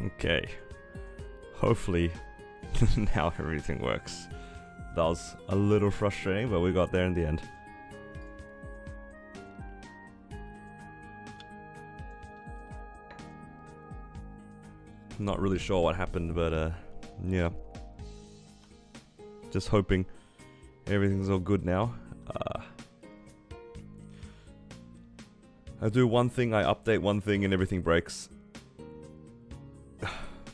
Okay. Hopefully now everything works. That was a little frustrating, but we got there in the end. Not really sure what happened, but yeah. Just hoping everything's all good now. I do one thing, I update one thing, and everything breaks.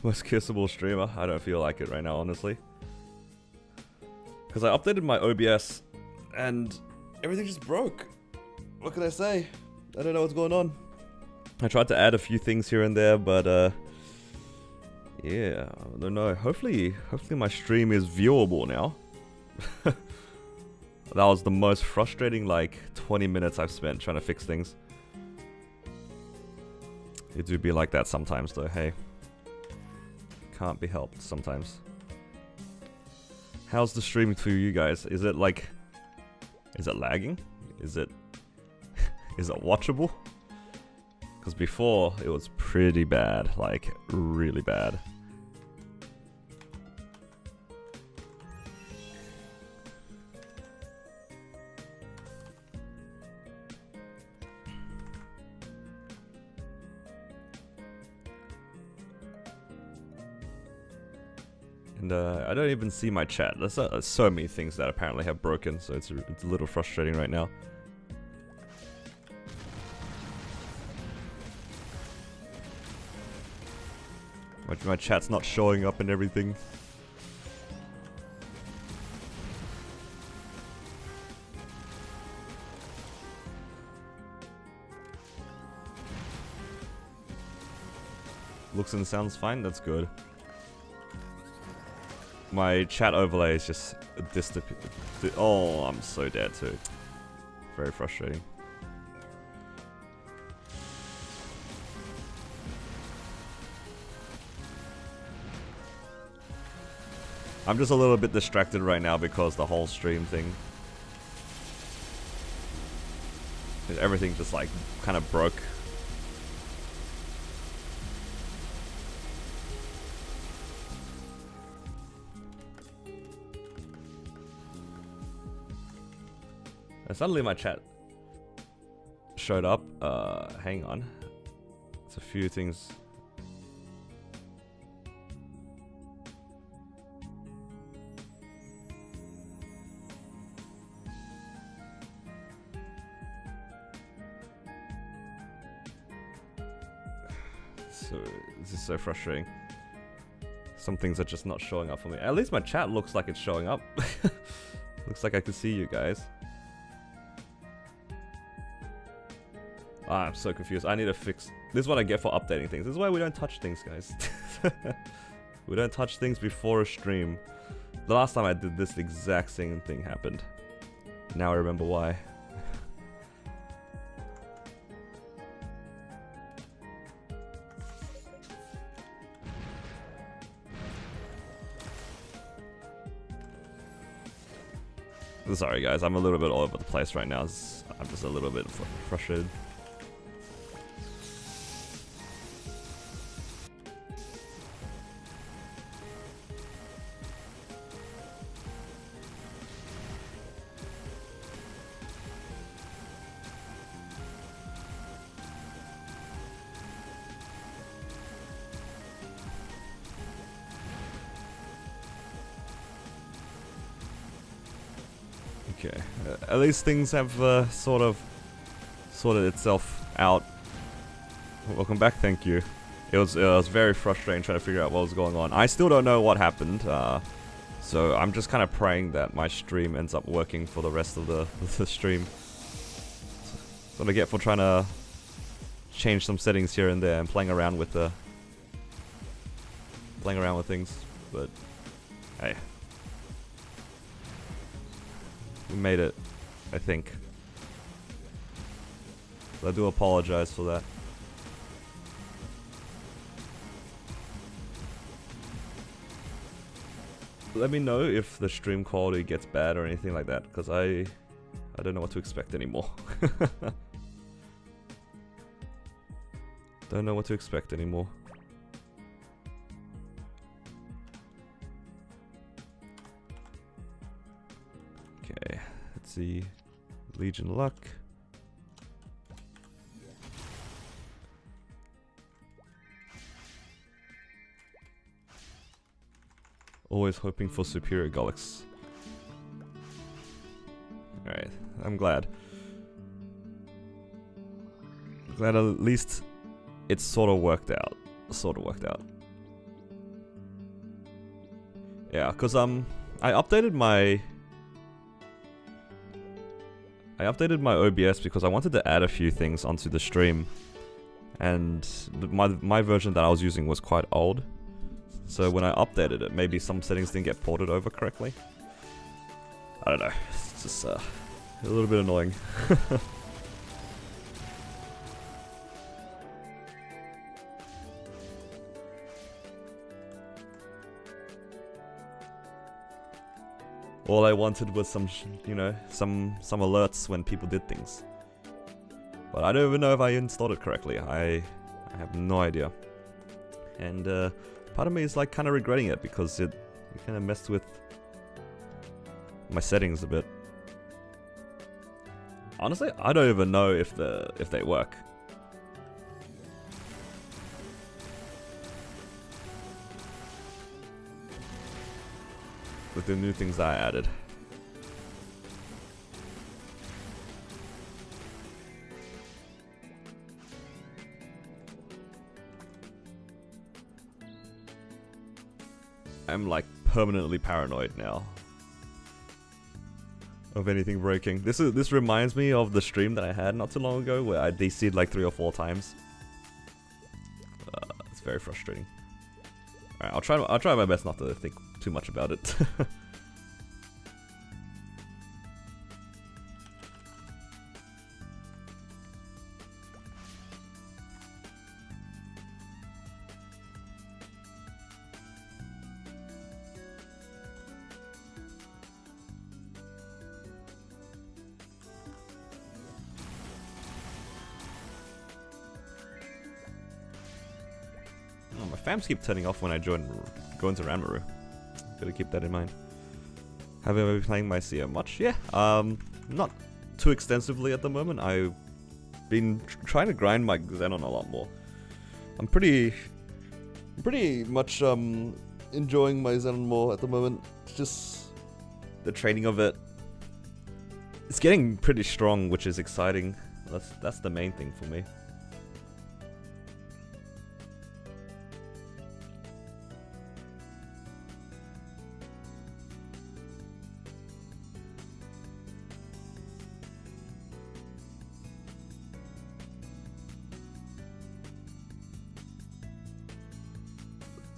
Most kissable streamer. I don't feel like it right now, honestly. Because I updated my OBS, and everything just broke. What can I say? I don't know what's going on. I tried to add a few things here and there, but yeah, I don't know. Hopefully my stream is viewable now. That was the most frustrating, like, 20 minutes I've spent trying to fix things. It do be like that sometimes, though. Hey, can't be helped sometimes. How's the stream for you guys? Is it like, is it lagging? Is it watchable? Because before it was pretty bad, like really bad. And I don't even see my chat. There's so many things that apparently have broken, so it's a little frustrating right now. My chat's not showing up and everything. Looks and sounds fine, that's good. My chat overlay is just oh, I'm so dead too. Very frustrating. I'm just a little bit distracted right now because the whole stream thing. Everything just like kind of broke. And suddenly my chat showed up. Hang on. It's a few things. So this is so frustrating. Some things are just not showing up for me. At least my chat looks like it's showing up. Looks like I can see you guys. I'm so confused. I need to fix... This is what I get for updating things. This is why we don't touch things, guys. We don't touch things before a stream. The last time I did this, the exact same thing happened. Now I remember why. Sorry guys, I'm a little bit all over the place right now. I'm just a little bit frustrated. Okay, at least things have sort of sorted itself out. Welcome back, thank you. It was very frustrating trying to figure out what was going on. I still don't know what happened, so I'm just kind of praying that my stream ends up working for the rest of the stream. That's what I get for trying to change some settings here and there and playing around with things, but hey. We made it, I think. So I do apologize for that. Let me know if the stream quality gets bad or anything like that, because I don't know what to expect anymore. Don't know what to expect anymore. Let's see. Legion luck. Always hoping for superior Golics. Alright, I'm glad. Glad at least it sort of worked out. Yeah, cause I updated my OBS because I wanted to add a few things onto the stream, and my version that I was using was quite old. So when I updated it, maybe some settings didn't get ported over correctly. I don't know. It's just a little bit annoying. All I wanted was some, you know, some alerts when people did things. But I don't even know if I installed it correctly. I have no idea. And part of me is like kind of regretting it because it kind of messed with my settings a bit. Honestly, I don't even know if they work. With the new things that I added. I'm like permanently paranoid now of anything breaking. This reminds me of the stream that I had not too long ago where I DC'd like 3 or 4 times. It's very frustrating. Alright, I'll try my best not to think too much about it. Oh, my fams keep turning off when I go into Ranmaru. Gotta keep that in mind. Have you ever been playing my CM much? Yeah, not too extensively at the moment. I've been trying to grind my Xenon a lot more. I'm pretty much enjoying my Xenon more at the moment. It's just the training of it. It's getting pretty strong, which is exciting. That's the main thing for me.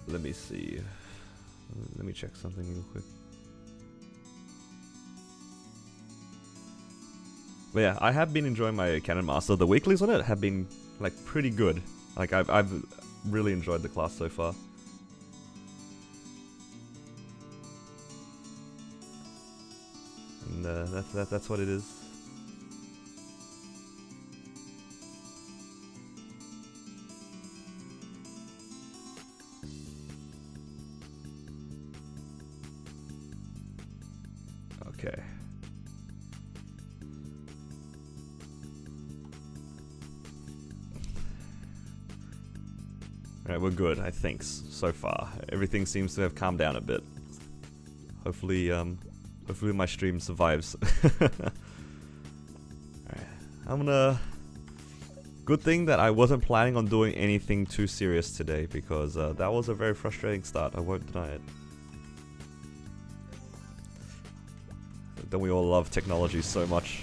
Let me see. Let me check something real quick. But yeah, I have been enjoying my Cannon Master. The weeklies on it have been like pretty good. Like I've really enjoyed the class so far. And that's what it is. Okay. Alright, we're good, I think, so far. Everything seems to have calmed down a bit. Hopefully, hopefully my stream survives. Alright, I'm gonna... Good thing that I wasn't planning on doing anything too serious today, because that was a very frustrating start, I won't deny it. Don't we all love technology so much?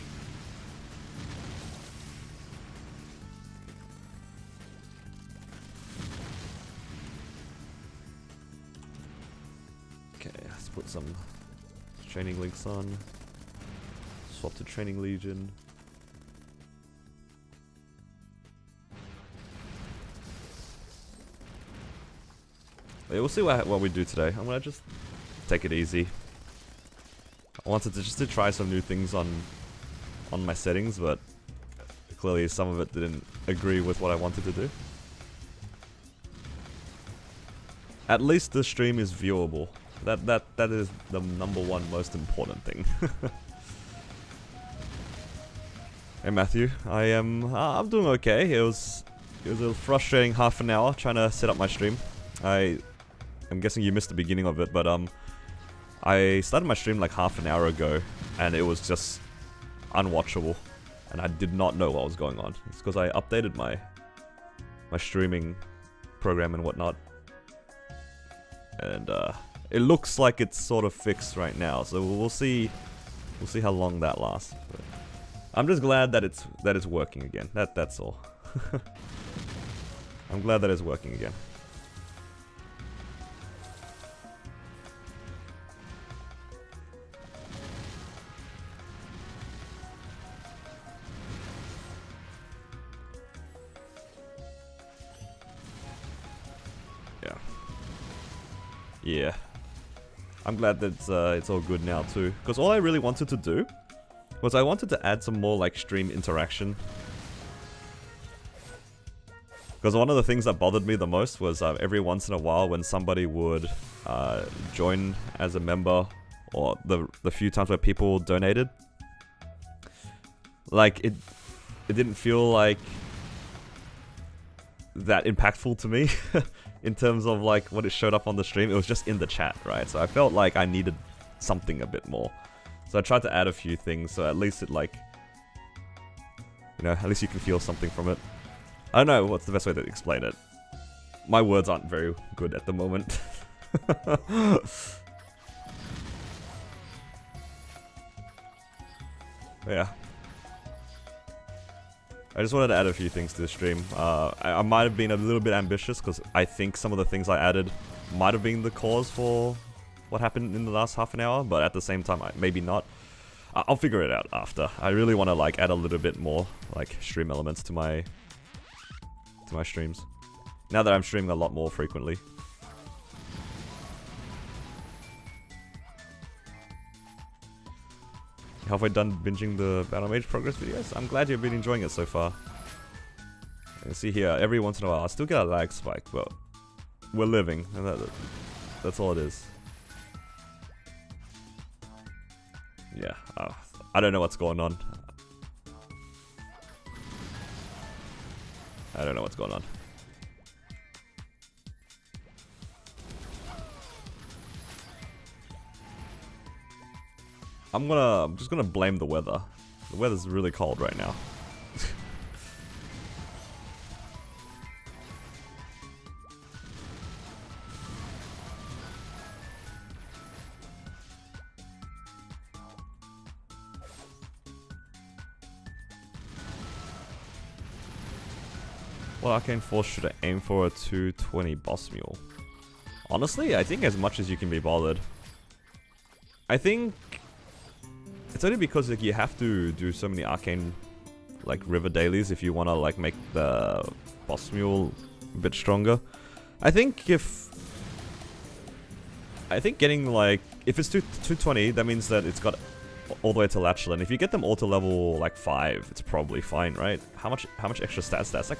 Okay, let's put some training links on. Swap to Training Legion. Yeah, we'll see what we do today. I'm gonna just take it easy. I wanted to just try some new things on my settings, but clearly some of it didn't agree with what I wanted to do. At least the stream is viewable. That is the #1 most important thing. Hey Matthew, I'm doing okay. It was a frustrating half an hour trying to set up my stream. I'm guessing you missed the beginning of it, but I started my stream like half an hour ago, and it was just unwatchable, and I did not know what was going on. It's because I updated my streaming program and whatnot, and it looks like it's sort of fixed right now. So we'll see how long that lasts. But I'm just glad that it's working again. That's all. I'm glad that it's working again. Yeah. I'm glad that it's all good now too. Because all I really wanted to do was I wanted to add some more like stream interaction. Because one of the things that bothered me the most was every once in a while when somebody would join as a member, or the few times where people donated, like it didn't feel like that impactful to me in terms of like what it showed up on the stream. It was just in the chat, right? So I felt like I needed something a bit more. So I tried to add a few things, so at least it like, you know, at least you can feel something from it. I don't know what's the best way to explain it. My words aren't very good at the moment. Yeah. I just wanted to add a few things to the stream. I might have been a little bit ambitious because I think some of the things I added might have been the cause for what happened in the last half an hour, but at the same time, maybe not. I'll figure it out after. I really want to like add a little bit more like stream elements to my streams. Now that I'm streaming a lot more frequently. Halfway done binging the Battle Mage progress videos? I'm glad you've been enjoying it so far. You can see here, every once in a while, I still get a lag spike, but we're living, and that's all it is. Yeah, I don't know what's going on. I don't know what's going on. I'm just gonna blame the weather. The weather's really cold right now. What arcane force should I aim for a 220 boss mule? Honestly, I think as much as you can be bothered. I think it's only because like you have to do so many arcane like river dailies if you want to like make the boss mule a bit stronger. I think getting like if it's 220, that means that it's got all the way to Lachlan. If you get them all to level like 5, it's probably fine, right? How much extra stats? That's like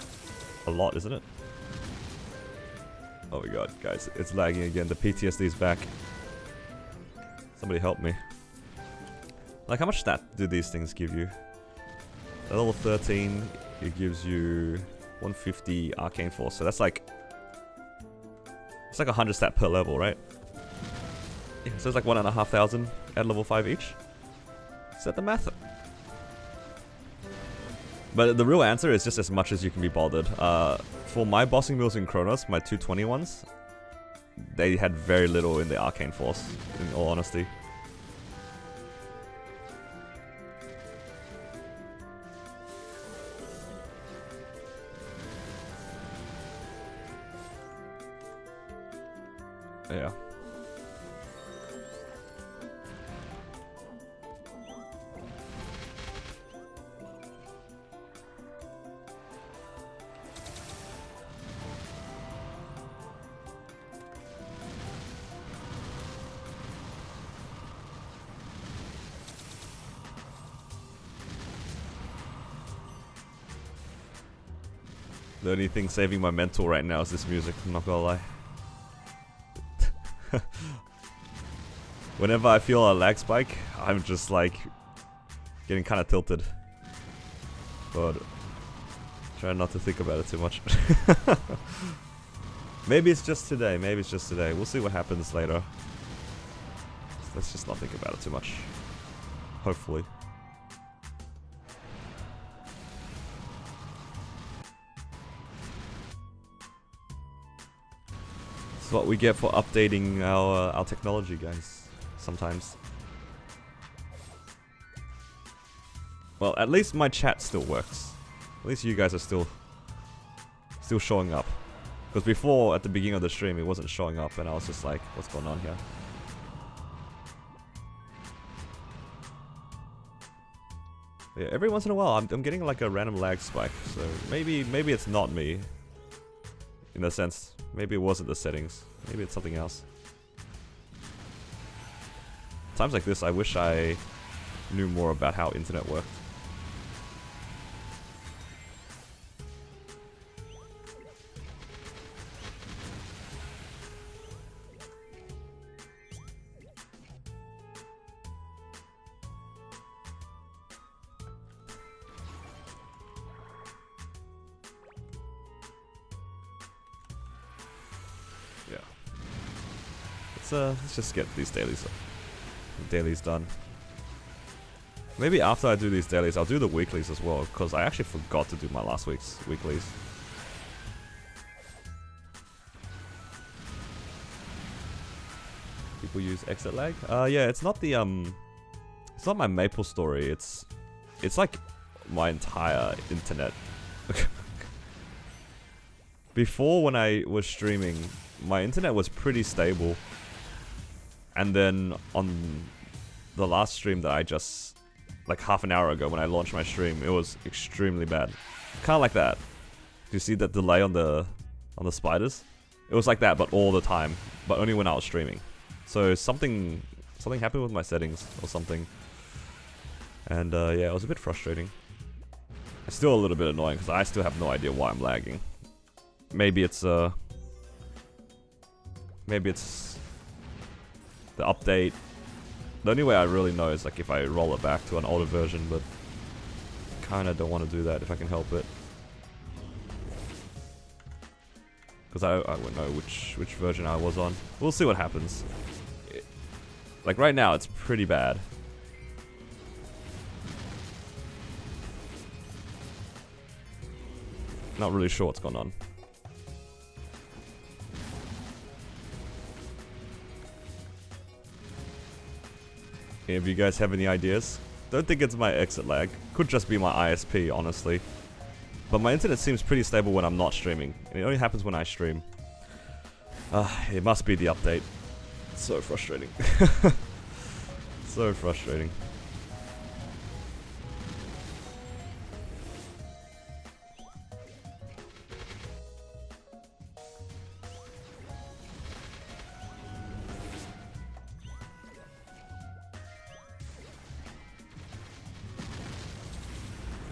a lot, isn't it? Oh my god, guys, it's lagging again. The PTSD is back. Somebody help me. Like, how much stat do these things give you? At level 13, it gives you 150 arcane force. So that's like, it's like 100 stat per level, right? Yeah, so it's like 1,500 at level 5 each. Is that the math? But the real answer is just as much as you can be bothered. For my bossing mules in Kronos, my 220 ones, they had very little in the arcane force, in all honesty. Yeah. The only thing saving my mental right now is this music, I'm not gonna lie. Whenever I feel a lag spike, I'm just like getting kind of tilted. but try not to think about it too much. Maybe it's just today. Maybe it's just today. We'll see what happens later. Let's just not think about it too much. Hopefully. It's what we get for updating our technology, guys. Sometimes. Well, at least my chat still works. At least you guys are still showing up. Because before, at the beginning of the stream, it wasn't showing up, and I was just like, what's going on here? Yeah, every once in a while, I'm getting like a random lag spike, so maybe it's not me. In a sense, maybe it wasn't the settings. Maybe it's something else. Times like this, I wish I knew more about how internet worked. Let's just get these dailies done. Maybe after I do these dailies, I'll do the weeklies as well, because I actually forgot to do my last week's weeklies. People use exit lag? Yeah, it's not the it's not my Maple story. It's like my entire internet. Before, when I was streaming, my internet was pretty stable. And then on the last stream that I just, like half an hour ago when I launched my stream, it was extremely bad. Kind of like that. Do you see that delay on the spiders? It was like that, but all the time, but only when I was streaming. So something happened with my settings or something. And yeah, it was a bit frustrating. It's still a little bit annoying because I still have no idea why I'm lagging. Maybe it's the update. The only way I really know is like if I roll it back to an older version, but kinda don't want to do that if I can help it. Because I wouldn't know which version I was on. We'll see what happens. Like right now, it's pretty bad. Not really sure what's going on. If you guys have any ideas, don't think it's my exit lag. Could just be my ISP, honestly. But my internet seems pretty stable when I'm not streaming. And it only happens when I stream. It must be the update. It's so frustrating. So frustrating.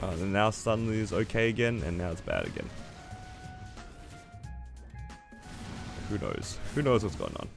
And now suddenly it's okay again, and now it's bad again. Who knows? Who knows what's going on?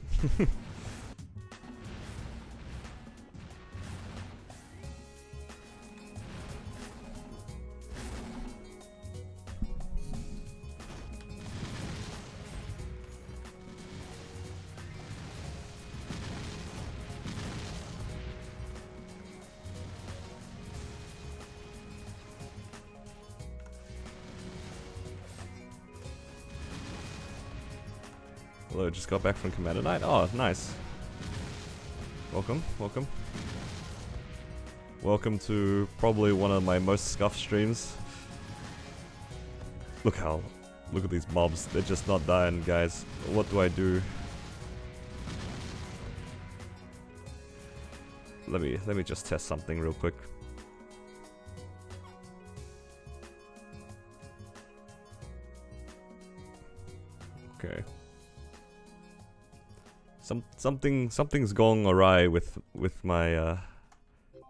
Hello, just got back from Commander Night. Oh, nice. Welcome, welcome. Welcome to probably one of my most scuffed streams. Look at these mobs. They're just not dying, guys. What do I do? Let me just test something real quick. Okay. Something's going awry with my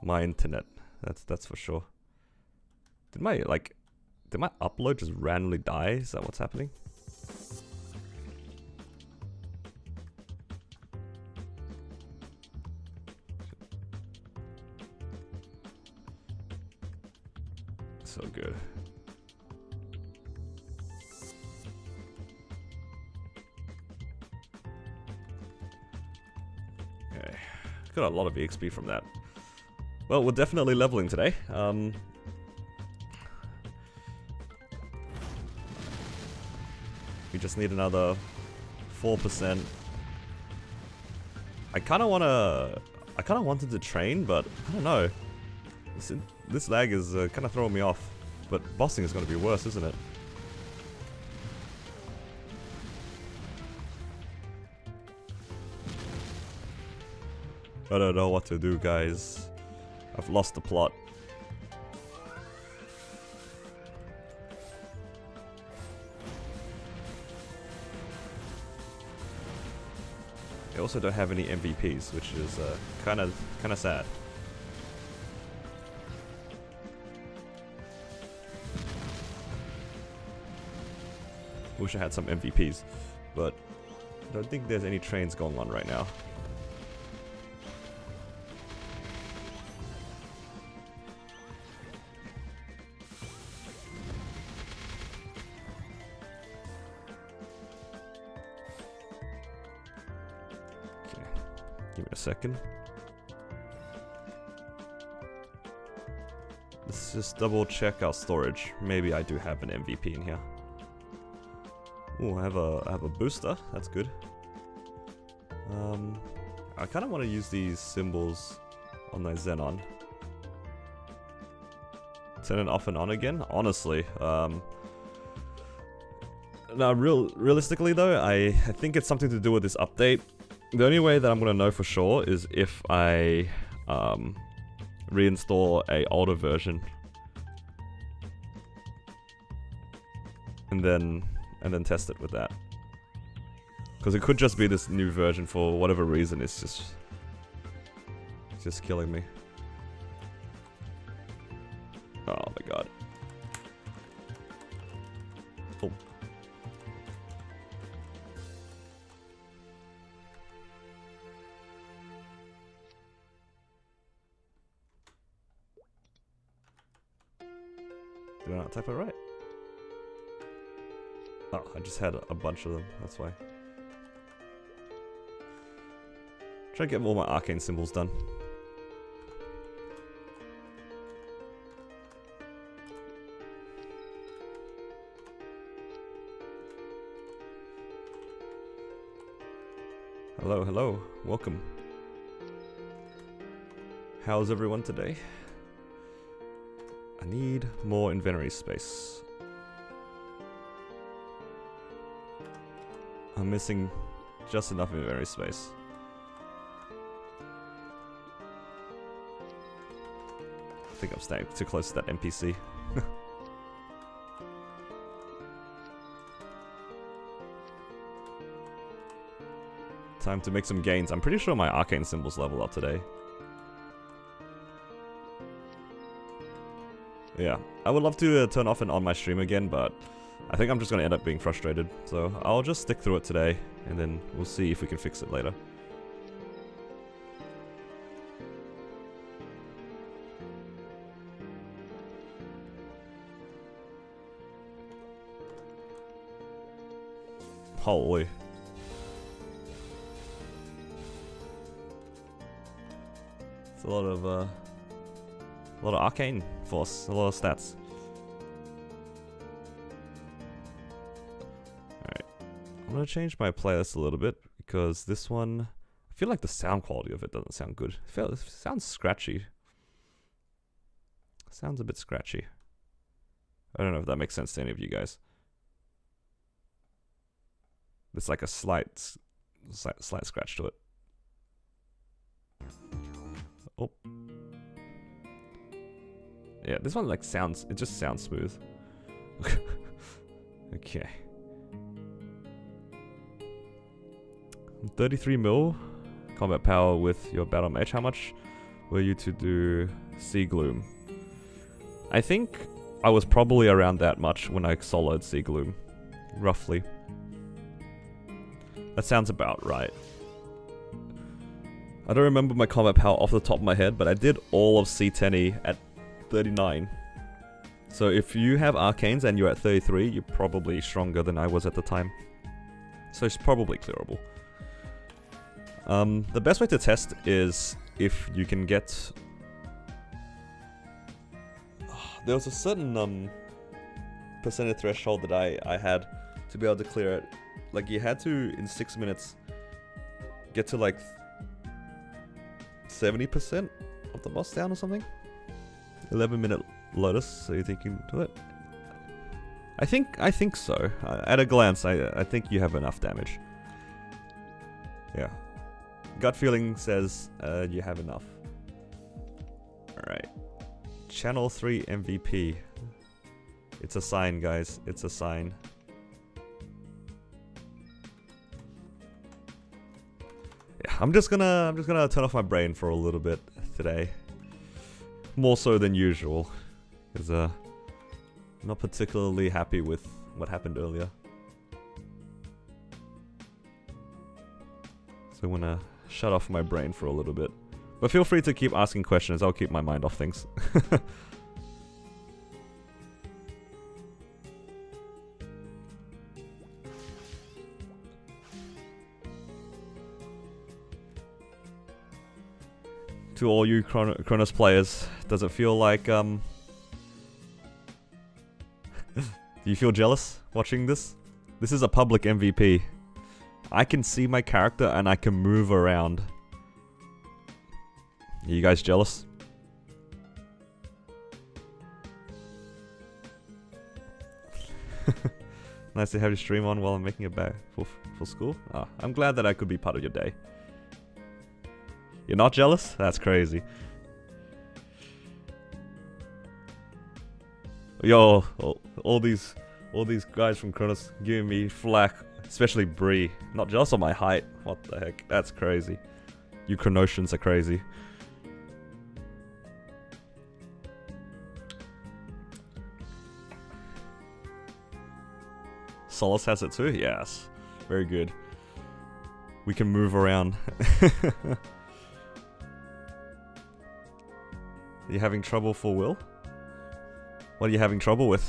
my internet. That's for sure. Did my upload just randomly die? Is that what's happening? So good. Okay. Got a lot of EXP from that. Well, we're definitely leveling today. We just need another 4%. I kind of wanted to train, but I don't know. This lag is kind of throwing me off. But bossing is going to be worse, isn't it? I don't know what to do, guys. I've lost the plot. I also don't have any MVPs, which is kind of sad. Wish I had some MVPs, but I don't think there's any trains going on right now. Okay, give me a second. Let's just double check our storage. Maybe I do have an MVP in here. Ooh, I have a booster. That's good. I kind of want to use these symbols on my Xenon. Turn it off and on again. Honestly, now realistically though, I think it's something to do with this update. The only way that I'm gonna know for sure is if I reinstall a older version, and then test it with that. Because it could just be this new version for whatever reason. It's just killing me. Oh my god. Oh. Did I not type it right? Oh, I just had a bunch of them, that's why. Try to get all my arcane symbols done. Hello, hello, welcome. How's everyone today? I need more inventory space. I'm missing just enough inventory space. I think I'm staying too close to that NPC. Time to make some gains. I'm pretty sure my arcane symbols level up today. Yeah, I would love to turn off and on my stream again, but I think I'm just going to end up being frustrated, so I'll just stick through it today, and then we'll see if we can fix it later. Holy. It's a lot of arcane force, a lot of stats. I'm gonna change my playlist a little bit because this one, I feel like the sound quality of it doesn't sound good. It sounds scratchy. Sounds a bit scratchy. I don't know if that makes sense to any of you guys. There's like a slight scratch to it. Oh. Yeah, this one like sounds, it just sounds smooth. Okay. 33 mil combat power with your battle mage. How much were you to do Sea Gloom? I think I was probably around that much when I soloed Sea Gloom. Roughly. That sounds about right. I don't remember my combat power off the top of my head, but I did all of C10E at 39. So if you have arcanes and you're at 33, you're probably stronger than I was at the time. So it's probably clearable. The best way to test is if you can get... There was a certain percentage threshold that I had to be able to clear it. Like you had to, in 6 minutes, get to like 70% of the boss down or something. 11-minute Lotus, so you think you can do it? I think so. At a glance, I think you have enough damage. Yeah. Gut feeling says you have enough. Alright. Channel 3 MVP. It's a sign, guys. It's a sign. Yeah, I'm just gonna turn off my brain for a little bit today. More so than usual. Because I'm not particularly happy with what happened earlier. So I'm gonna shut off my brain for a little bit. But feel free to keep asking questions, I'll keep my mind off things. To all you Chronos players, does it feel like, do you feel jealous watching this? This is a public MVP. I can see my character and I can move around. Are you guys jealous? Nice to have your stream on while I'm making it back for school. Oh, I'm glad that I could be part of your day. You're not jealous? That's crazy. Yo, all these guys from Kronos giving me flack, especially Bree. Not jealous of my height. What the heck? That's crazy. You Chronosians are crazy. Solace has it too? Yes. Very good. We can move around. Are you having trouble for Will? What are you having trouble with?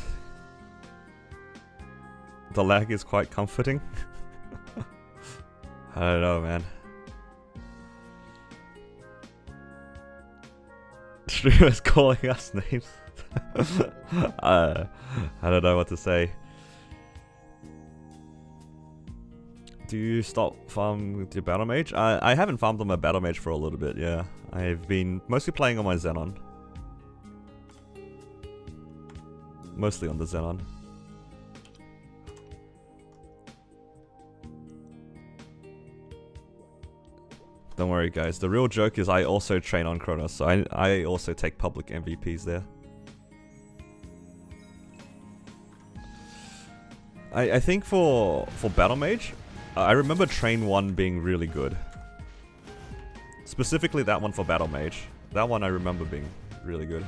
The lag is quite comforting. I don't know, man. Streamers calling us names. I don't know what to say. Do you stop farming with your battle mage? I haven't farmed on my battle mage for a little bit, yeah. I've been mostly playing on my Xenon. Mostly on the Xenon. Don't worry guys, the real joke is I also train on Kronos, so I also take public MVPs there. I think for Battle Mage, I remember Train 1 being really good. Specifically that one for Battle Mage. That one I remember being really good.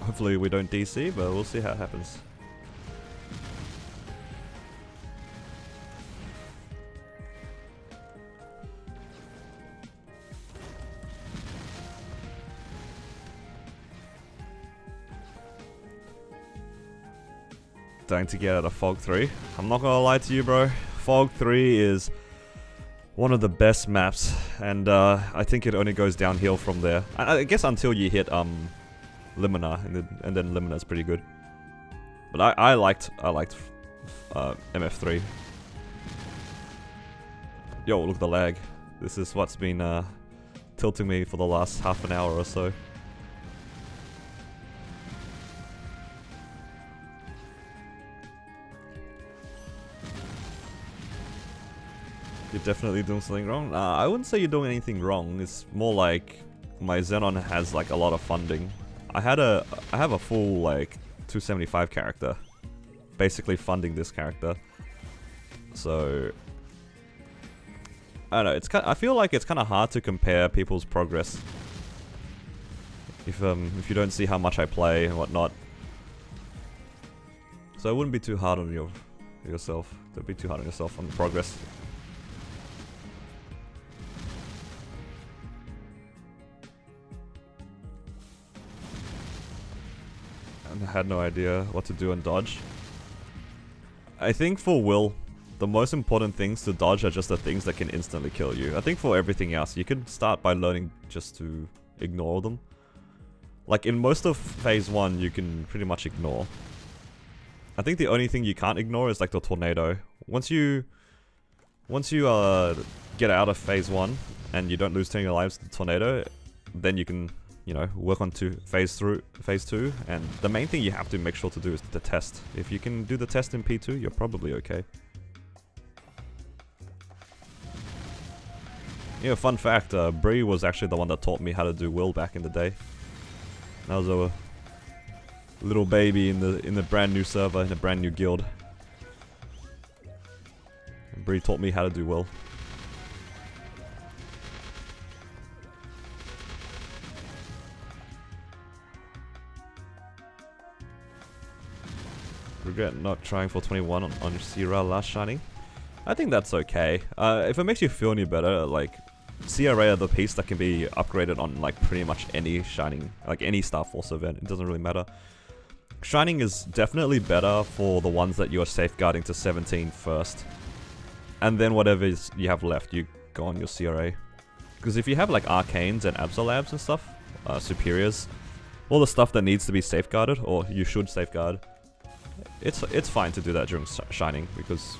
Hopefully we don't DC, but we'll see how it happens. Dying to get out of Fog 3. I'm not gonna lie to you, bro. Fog 3 is one of the best maps, and I think it only goes downhill from there. I guess until you hit Limina, and then Limina's pretty good. But I liked MF3. Yo, look at the lag. This is what's been tilting me for the last half an hour or so. You're definitely doing something wrong? I wouldn't say you're doing anything wrong. It's more like my Xenon has like a lot of funding. I have a full like 275 character, basically funding this character. So I don't know. I feel like it's kind of hard to compare people's progress if you don't see how much I play and whatnot. So it wouldn't be too hard on yourself. Don't be too hard on yourself on the progress. And I had no idea what to do and dodge. I think for Will, the most important things to dodge are just the things that can instantly kill you. I think for everything else, you can start by learning just to ignore them. Like in most of phase 1, you can pretty much ignore. I think the only thing you can't ignore is like the tornado. Once you get out of phase 1 and you don't lose 10 of your lives to the tornado, then you can, you know, work on to phase 2. And the main thing you have to make sure to do is the test. If you can do the test in P2, you're probably okay. Yeah, fun fact, Bree was actually the one that taught me how to do Will back in the day. That was a little baby in the brand new server, in a brand new guild. And Bree taught me how to do Will. Regret not trying for 21 on Sierra last shining. I think that's okay. If it makes you feel any better, like CRA are the piece that can be upgraded on like pretty much any shining, like any Star Force event. It doesn't really matter. Shining is definitely better for the ones that you're safeguarding to 17 first. And then whatever you have left, you go on your CRA. Because if you have like Arcanes and Absolabs and stuff, Superiors, all the stuff that needs to be safeguarded, or you should safeguard, it's fine to do that during Shining, because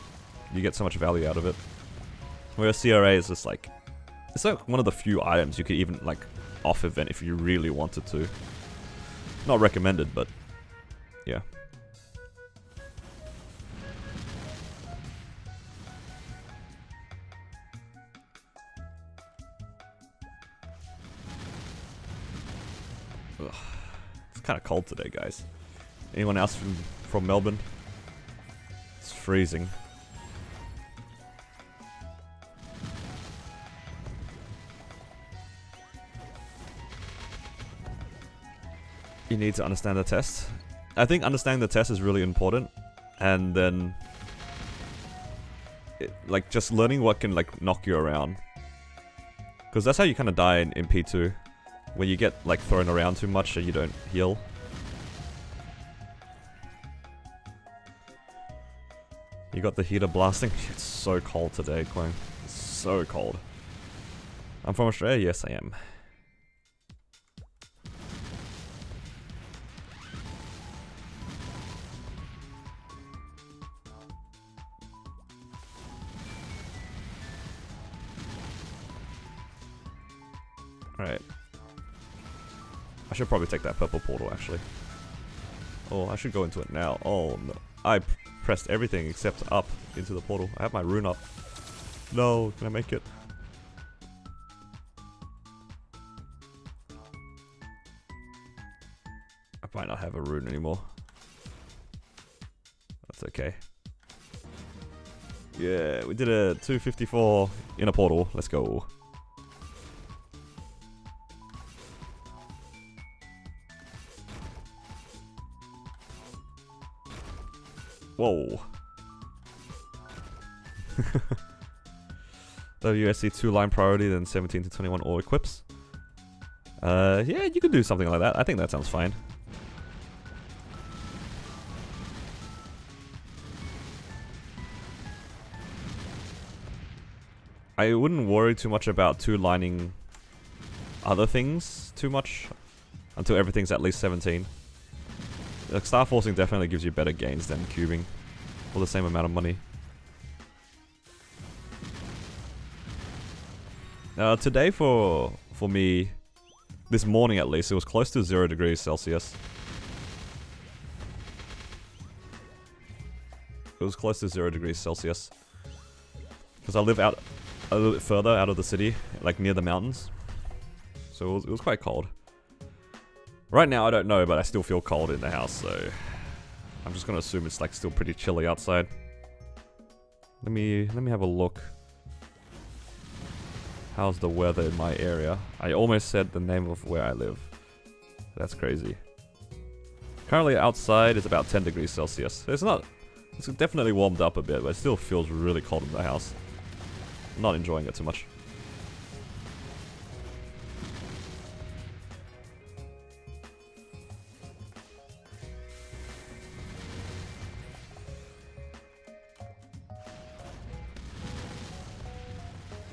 you get so much value out of it. Whereas CRA is just like, it's like one of the few items you could even like off event if you really wanted to. Not recommended, but yeah. Ugh. It's kind of cold today, guys. Anyone else from Melbourne? It's freezing. You need to understand the test. I think understanding the test is really important, and then like just learning what can like knock you around, because that's how you kind of die in P2, when you get like thrown around too much and you don't heal. You got the heater blasting. It's so cold today, Quang. It's so cold. I'm from Australia. Yes, I am. Alright. I should probably take that purple portal, actually. Oh, I should go into it now. Oh, no. I pressed everything except up into the portal. I have my rune up. No, can I make it? I might not have a rune anymore. That's okay. Yeah, we did a 254 in a portal. Let's go. Whoa. WSC 2-line priority, then 17 to 21 all equips. Yeah, you could do something like that. I think that sounds fine. I wouldn't worry too much about 2-lining other things too much until everything's at least 17. Like, Star Forcing definitely gives you better gains than cubing for the same amount of money. Today for me, this morning at least, it was close to 0 degrees Celsius. It was close to 0 degrees Celsius. Because I live out a little bit further out of the city, like near the mountains. So it was quite cold. Right now I don't know, but I still feel cold in the house, so I'm just gonna assume it's like still pretty chilly outside. Let me have a look. How's the weather in my area? I almost said the name of where I live. That's crazy. Currently outside it's about 10 degrees Celsius. It's definitely warmed up a bit, but it still feels really cold in the house. I'm not enjoying it too much.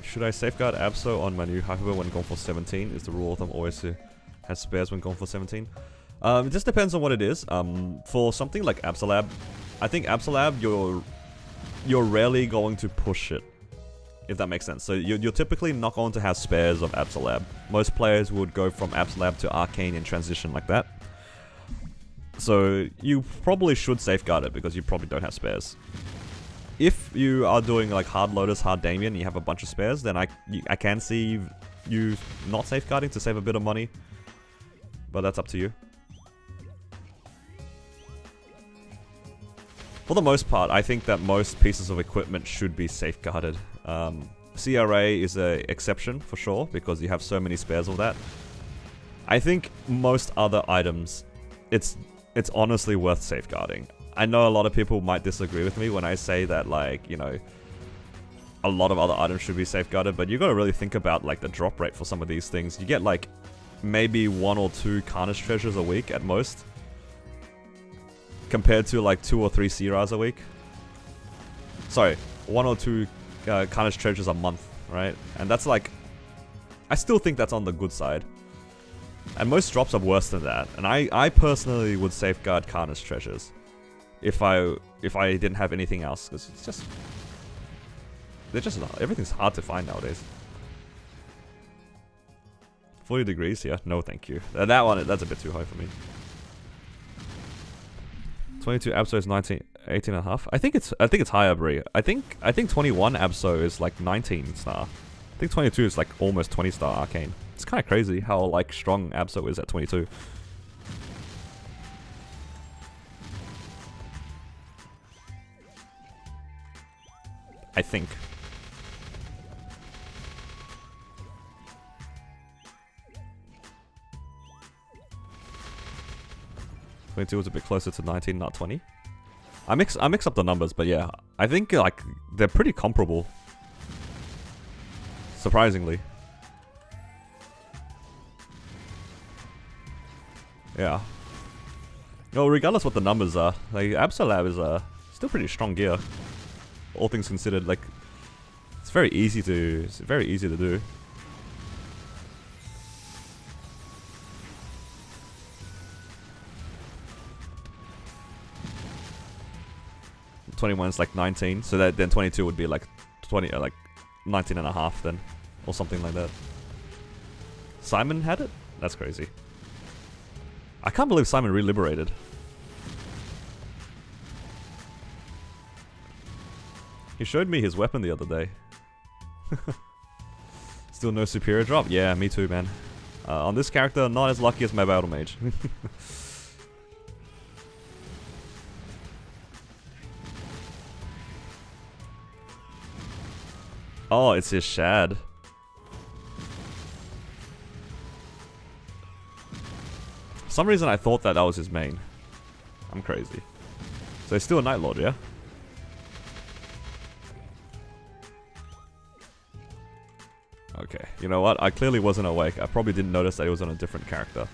Should I safeguard Abso on my new Hyperburn when going for 17? Is the rule of thumb always to have spares when going for 17? It just depends on what it is. For something like Absolab, I think Absolab, you're rarely going to push it, if that makes sense. So you're typically not going to have spares of Absolab. Most players would go from Absolab to Arcane in transition like that. So you probably should safeguard it because you probably don't have spares. If you are doing like hard Lotus, hard Damien, and you have a bunch of spares, then I can see you not safeguarding to save a bit of money. But that's up to you. For the most part, I think that most pieces of equipment should be safeguarded. CRA is an exception for sure, because you have so many spares of that. I think most other items, it's honestly worth safeguarding. I know a lot of people might disagree with me when I say that, like, you know, a lot of other items should be safeguarded, but you gotta really think about, like, the drop rate for some of these things. You get, like, maybe 1 or 2 Carnage treasures a week at most, compared to, like, 2 or 3 Seerars a week. Sorry, 1 or 2 Carnage treasures a month, right? And that's, like, I still think that's on the good side. And most drops are worse than that. And I personally would safeguard Carnage treasures if I didn't have anything else, because it's just everything's hard to find nowadays. 40 degrees here? No, thank you. That's a bit too high for me. 22 Abso is 19, 18 and a half. I think it's higher, Brie. I think 21 Abso is like 19 star. I think 22 is like almost 20 star Arcane. It's kind of crazy how like strong Abso is at 22. I think. $22 was a bit closer to 19, not 20. I mix up the numbers, but yeah, I think like they're pretty comparable. Surprisingly. Yeah. Well, regardless what the numbers are, like Absolab is still pretty strong gear. All things considered, like it's very easy to do. $21 is like 19, so that then 22 would be like 20, or like 19 and a half then, or something like that. Simon had it? That's crazy. I can't believe Simon re-liberated. He showed me his weapon the other day. Still no superior drop? Yeah, me too, man. On this character, not as lucky as my battle mage. Oh, it's his Shad. For some reason I thought that was his main. I'm crazy. So he's still a Night Lord, yeah? Okay, you know what? I clearly wasn't awake. I probably didn't notice that he was on a different character.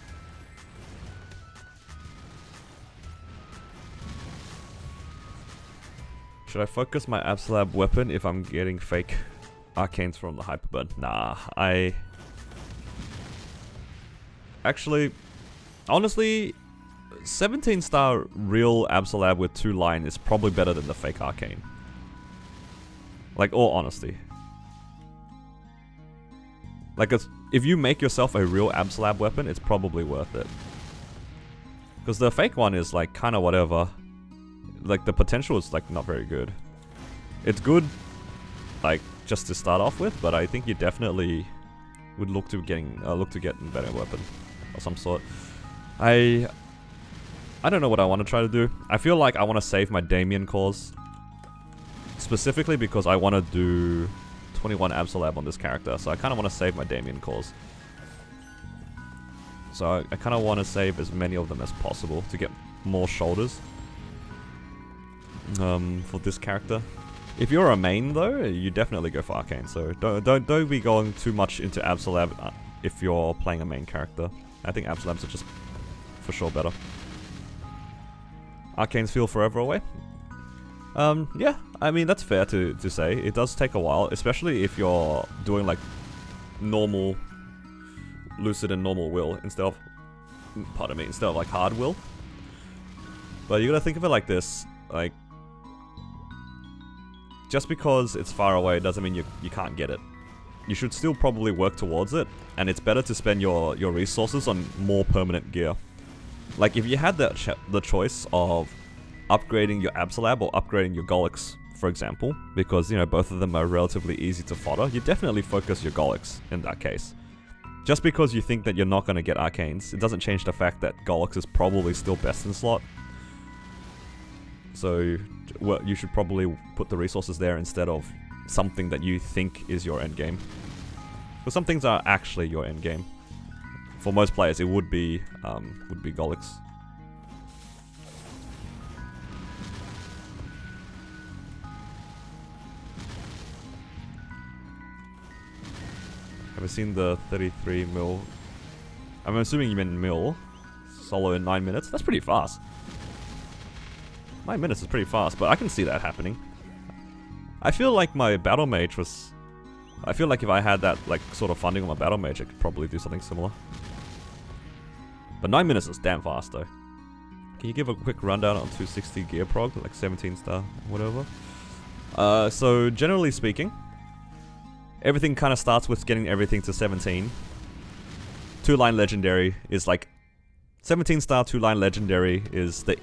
Should I focus my Absolab weapon if I'm getting fake arcanes from the Hyperburn? Nah, actually, honestly, 17 star real Absolab with 2 line is probably better than the fake arcane. Like, all honesty. Like, if you make yourself a real Absolab weapon, it's probably worth it. Because the fake one is like kind of whatever. Like, the potential is like not very good. It's good, like, just to start off with, but I think you definitely would look to get a better weapon of some sort. I don't know what I want to try to do. I feel like I want to save my Damien cause, specifically because I want to do 21 Absolab on this character, so I kind of want to save my Damien cores. So I kind of want to save as many of them as possible to get more shoulders for this character. If you're a main though, you definitely go for Arcane. So don't be going too much into Absolab if you're playing a main character. I think Absolabs are just for sure better. Arcanes feel forever away. Yeah, I mean that's fair to say. It does take a while, especially if you're doing like normal Lucid and normal will instead of, pardon me, instead of like hard will. But you gotta think of it like this, like, just because it's far away doesn't mean you can't get it. You should still probably work towards it, and it's better to spend your resources on more permanent gear. Like if you had the choice of upgrading your Absolab or upgrading your Golix, for example, because you know both of them are relatively easy to fodder, you definitely focus your Golix in that case. Just because you think that you're not going to get Arcanes, it doesn't change the fact that Golix is probably still best in slot. So well, you should probably put the resources there instead of something that you think is your endgame. Because some things are actually your endgame. For most players, it would be Golix. Have I seen the 33 mil? I'm assuming you meant mil. Solo in 9 minutes. That's pretty fast. 9 minutes is pretty fast, but I can see that happening. I feel like my battle mage was... I feel like if I had that like sort of funding on my battle mage, I could probably do something similar. But 9 minutes is damn fast though. Can you give a quick rundown on 260 gear prog, like 17 star, whatever? So generally speaking, everything kind of starts with getting everything to 17. 2-line legendary is like 17 star 2-line legendary is the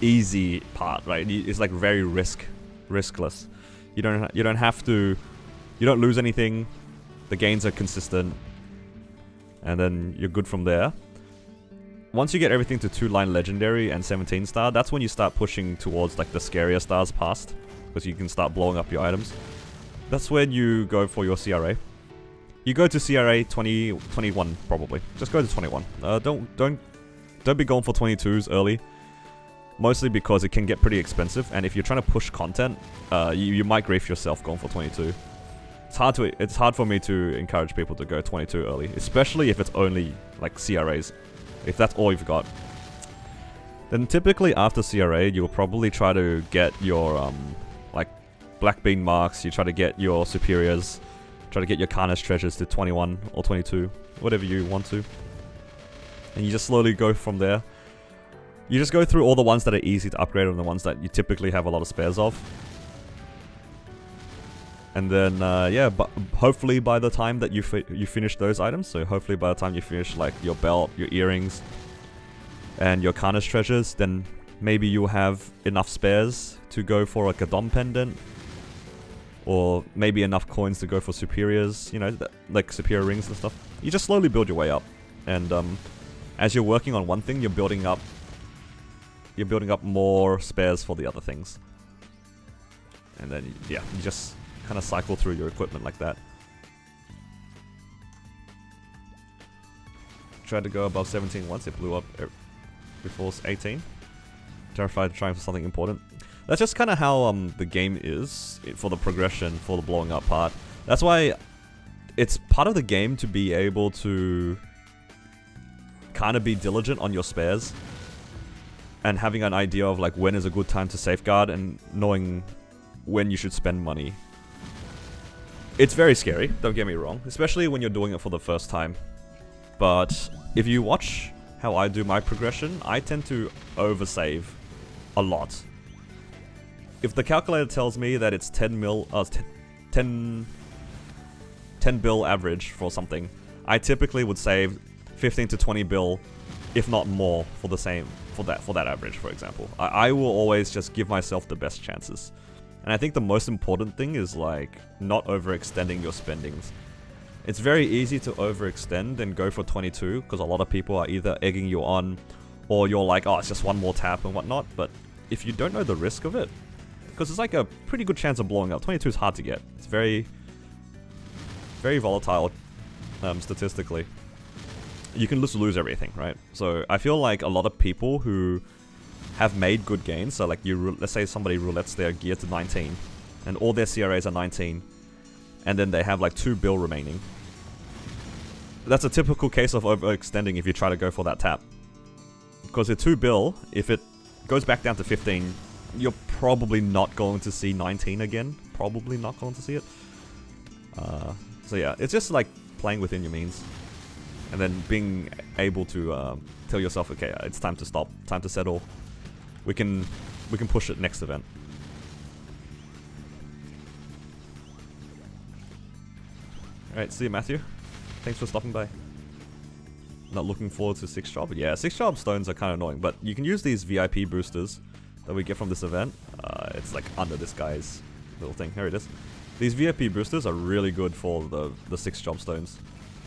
easy part, right? It's like very riskless. You don't have to, you don't lose anything. The gains are consistent, and then you're good from there. Once you get everything to 2-line legendary and 17 star, that's when you start pushing towards like the scarier stars past, because you can start blowing up your items. That's when you go for your CRA. You go to CRA 21 probably. Just go to 21. Don't be going for 22s early. Mostly because it can get pretty expensive, and if you're trying to push content, you might grief yourself going for 22. It's hard for me to encourage people to go 22 early, especially if it's only like CRAs. If that's all you've got, then typically after CRA, you'll probably try to get your like Black Bean marks. You try to get your superiors, try to get your Carnage treasures to 21 or 22, whatever you want to, and you just slowly go from there. You just go through all the ones that are easy to upgrade and the ones that you typically have a lot of spares of. And then, yeah, but hopefully by the time that you finish those items, so hopefully by the time you finish like your belt, your earrings, and your Carnage treasures, then maybe you'll have enough spares to go for like a Dom pendant, or maybe enough coins to go for superiors, you know, like superior rings and stuff. You just slowly build your way up, and as you're working on one thing, you're building up more spares for the other things. And then, yeah, you just kind of cycle through your equipment like that. Tried to go above 17 once, it blew up before 18. Terrified of trying for something important. That's just kind of how the game is for the progression, for the blowing up part. That's why it's part of the game to be able to kind of be diligent on your spares, and having an idea of like when is a good time to safeguard and knowing when you should spend money. It's very scary, don't get me wrong, especially when you're doing it for the first time. But if you watch how I do my progression, I tend to oversave a lot. If the calculator tells me that it's 10 bill average for something, I typically would save 15 to 20 bill, if not more, for the same for that average, for example. I will always just give myself the best chances. And I think the most important thing is like not overextending your spendings. It's very easy to overextend and go for 22 because a lot of people are either egging you on, or you're like, oh, it's just one more tap and whatnot. But if you don't know the risk of it, Because it's like a pretty good chance of blowing up. 22 is hard to get. It's very, very volatile statistically. You can just lose everything, right? So I feel like a lot of people who have made good gains, so like let's say somebody roulettes their gear to 19, and all their CRAs are 19, and then they have like 2 bill remaining. That's a typical case of overextending if you try to go for that tap. Because at 2 bill, if it goes back down to 15, you're probably not going to see 19 again. Probably not going to see it. So yeah, it's just like playing within your means. And then being able to tell yourself, okay, it's time to stop, time to settle. We can push it next event. Alright, see you, Matthew. Thanks for stopping by. Not looking forward to 6 job. Yeah, 6 job stones are kind of annoying, but you can use these VIP boosters that we get from this event. It's like under this guy's little thing. Here it is. These VIP boosters are really good for the 6 job stones.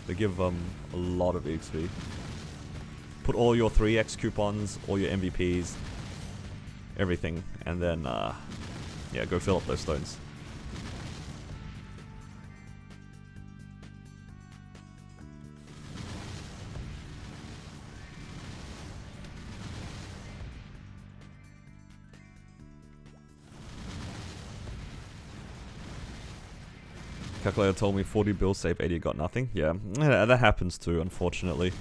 They give a lot of XP. Put all your 3x coupons, all your MVPs, everything, and then yeah, go fill up those stones. Calculator told me 40 bills save 80, got nothing. Yeah, that happens too, unfortunately.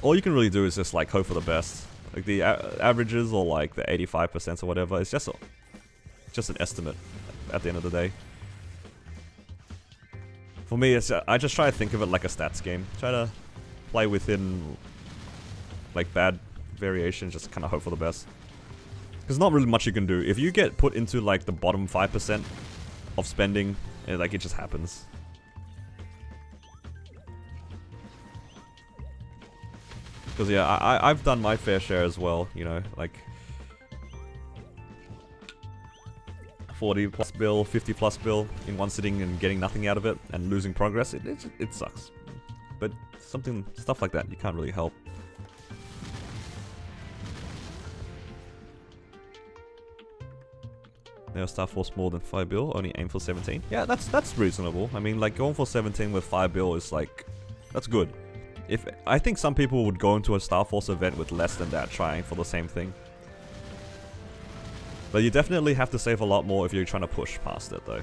All you can really do is just like hope for the best. Like the averages or like the 85% or whatever, it's just an estimate at the end of the day. For me, I just try to think of it like a stats game. Try to play within like bad variations, just kind of hope for the best. There's not really much you can do. If you get put into like the bottom 5% of spending, like it just happens. Because yeah, I've done my fair share as well, you know, like 40 plus bill, 50 plus bill in one sitting and getting nothing out of it and losing progress. It sucks. But stuff like that you can't really help. Now Star Force more than 5 bill, only aim for 17. Yeah, that's reasonable. I mean, like going for 17 with 5 bill is like, that's good. I think some people would go into a Star Force event with less than that, trying for the same thing. But you definitely have to save a lot more if you're trying to push past it, though.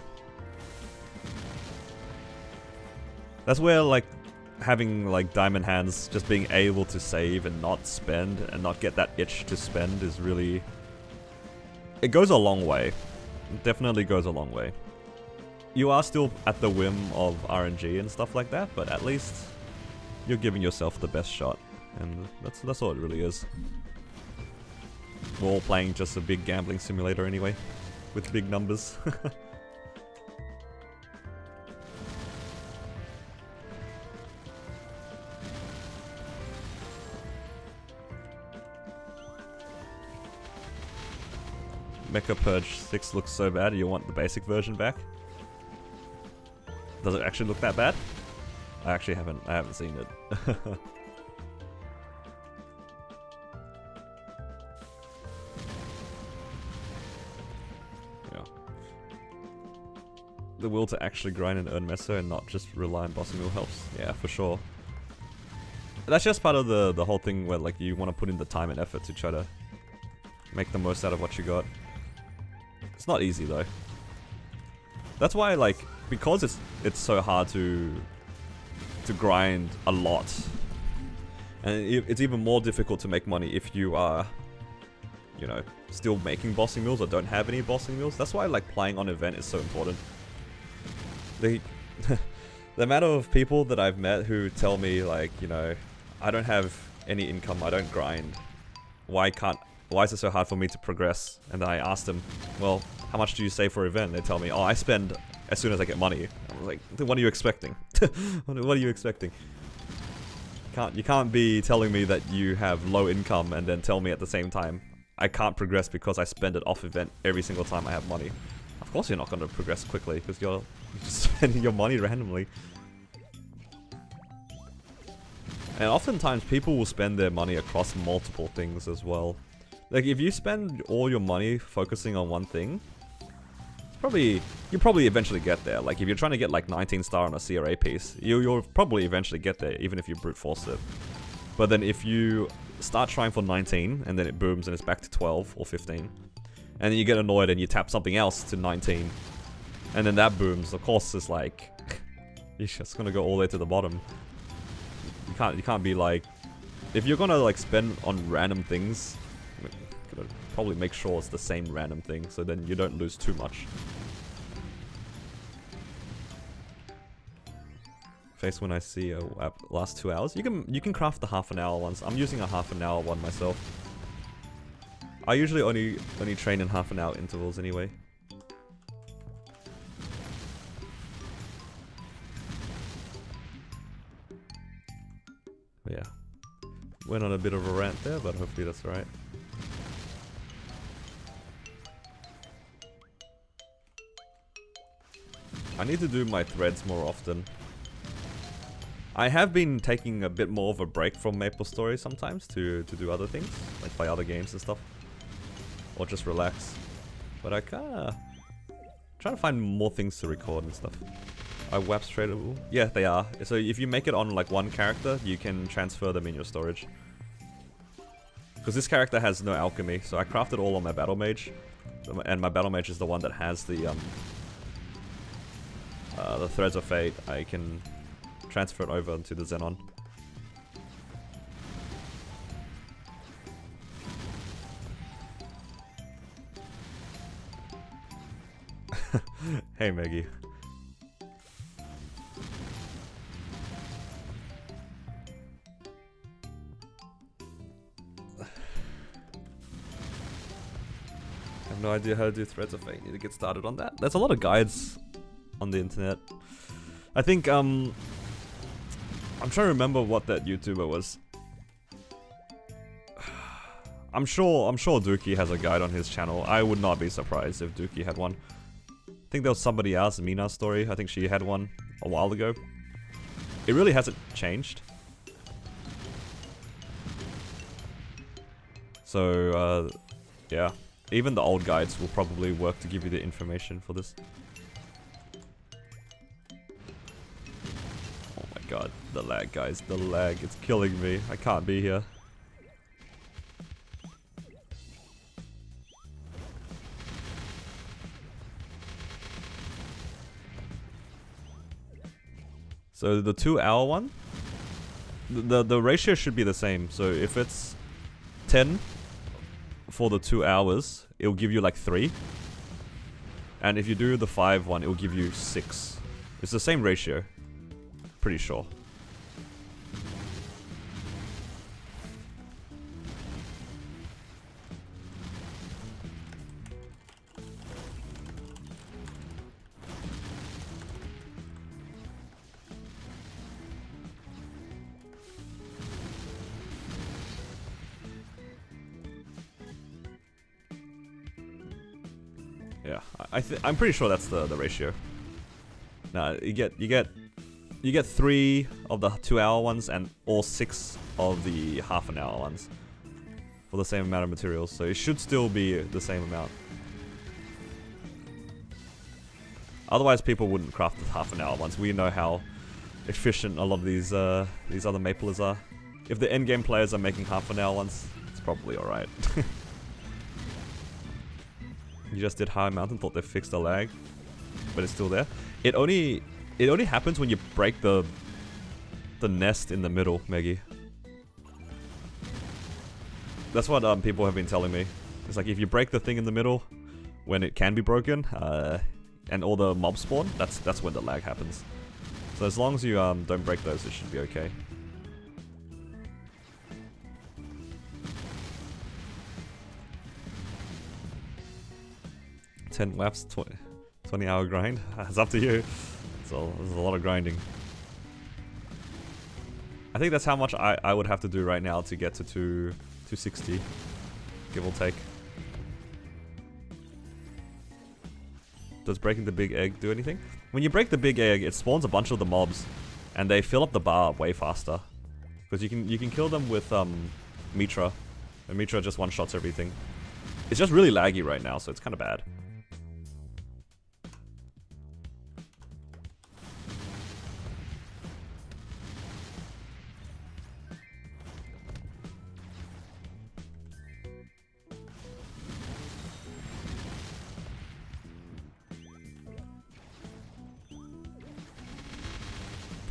That's where like having like diamond hands, just being able to save and not spend and not get that itch to spend is really, it goes a long way. It definitely goes a long way. You are still at the whim of RNG and stuff like that, but at least you're giving yourself the best shot, and that's all it really is. We're all playing just a big gambling simulator anyway, with big numbers. Mecha Purge 6 looks so bad, you want the basic version back? Does it actually look that bad? I actually haven't seen it. Yeah. The will to actually grind and earn Meso and not just rely on bossing will helps. Yeah, for sure. That's just part of the whole thing where like you want to put in the time and effort to try to make the most out of what you got. It's not easy though. That's why like, because it's so hard to grind a lot, and it's even more difficult to make money if you are, you know, still making bossing mills or don't have any bossing mills. That's why like playing on event is so important. The amount of people that I've met who tell me like, you know, I don't have any income, I don't grind, why is it so hard for me to progress? And then I asked them, well, how much do you save for an event? They tell me, oh, I spend as soon as I get money. I was like, what are you expecting? What are you expecting? You can't be telling me that you have low income and then tell me at the same time I can't progress because I spend it off event every single time I have money. Of course you're not going to progress quickly because you're just spending your money randomly. And oftentimes people will spend their money across multiple things as well. Like if you spend all your money focusing on one thing, you probably eventually get there. Like if you're trying to get like 19 star on a CRA piece, you'll probably eventually get there, even if you brute force it. But then if you start trying for 19 and then it booms and it's back to 12 or 15, and then you get annoyed and you tap something else to 19, and then that booms, of course it's like you're just gonna go all the way to the bottom. You can't be like, if you're gonna like spend on random things, probably make sure it's the same random thing, so then you don't lose too much. Face when I see last 2 hours. You can craft the half an hour ones. I'm using a half an hour one myself. I usually only train in half an hour intervals anyway. But yeah, went on a bit of a rant there, but hopefully that's alright. I need to do my threads more often. I have been taking a bit more of a break from MapleStory sometimes to do other things, like play other games and stuff, or just relax. But I kinda try to find more things to record and stuff. Are WAPs tradable? Yeah, they are. So if you make it on like one character, you can transfer them in your storage. Because this character has no alchemy, so I crafted all on my battle mage, and my battle mage is the one that has the threads of fate. I can transfer it over to the Xenon. Hey Maggie. I have no idea how to do threads of fate. Need to get started on that. There's a lot of guides on the internet. I think I'm trying to remember what that YouTuber was. I'm sure Dookie has a guide on his channel. I would not be surprised if Dookie had one. I think there was somebody else, Mina's story. I think she had one a while ago. It really hasn't changed. So yeah, even the old guides will probably work to give you the information for this. God, the lag, guys, the lag, it's killing me. I can't be here. So the 2 hour one, the ratio should be the same. So if it's 10 for the 2 hours, it'll give you like 3. And if you do the 5 one, it'll give you 6. It's the same ratio. Pretty sure. Yeah, I'm pretty sure that's the ratio. Nah, you get 3 of the 2 hour ones and all 6 of the half an hour ones for the same amount of materials, so it should still be the same amount. Otherwise people wouldn't craft the half an hour ones. We know how efficient a lot of these other maplers are. If the endgame players are making half an hour ones, it's probably alright. You just did High Mountain, thought they fixed the lag, but it's still there. It only happens when you break the nest in the middle, Maggie. That's what people have been telling me. It's like if you break the thing in the middle, when it can be broken, and all the mobs spawn, that's when the lag happens. So as long as you don't break those, it should be okay. $10 laps, 20-hour grind. It's up to you. So there's a lot of grinding. I think that's how much I would have to do right now to get to 260, give or take. Does breaking the big egg do anything? When you break the big egg, it spawns a bunch of the mobs, and they fill up the bar way faster. Because you can kill them with Mitra, and Mitra just one-shots everything. It's just really laggy right now, so it's kind of bad.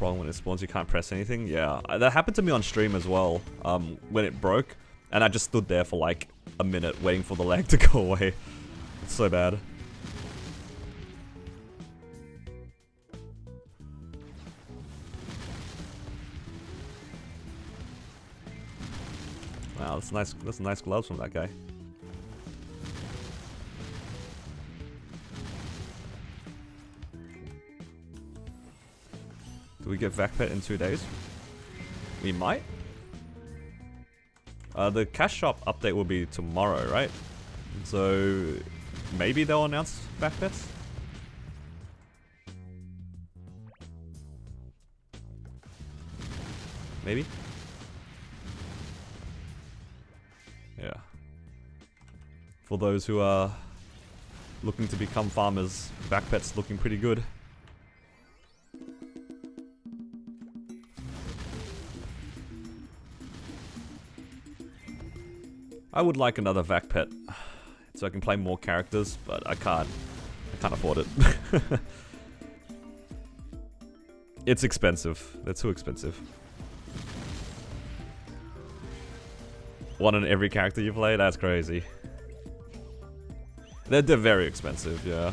problem when it spawns, you can't press anything. Yeah, that happened to me on stream as well, when it broke, and I just stood there for like a minute waiting for the lag to go away. It's so bad. Wow, that's nice. That's nice gloves from that guy. Do we get Vacpet in 2 days? We might. The cash shop update will be tomorrow, right? So maybe they'll announce Vacpets. Maybe. Yeah. For those who are looking to become farmers, Vacpet's looking pretty good. I would like another Vacpet so I can play more characters, but I can't afford it. It's expensive. They're too expensive. One in every character you play? That's crazy. They're very expensive, yeah.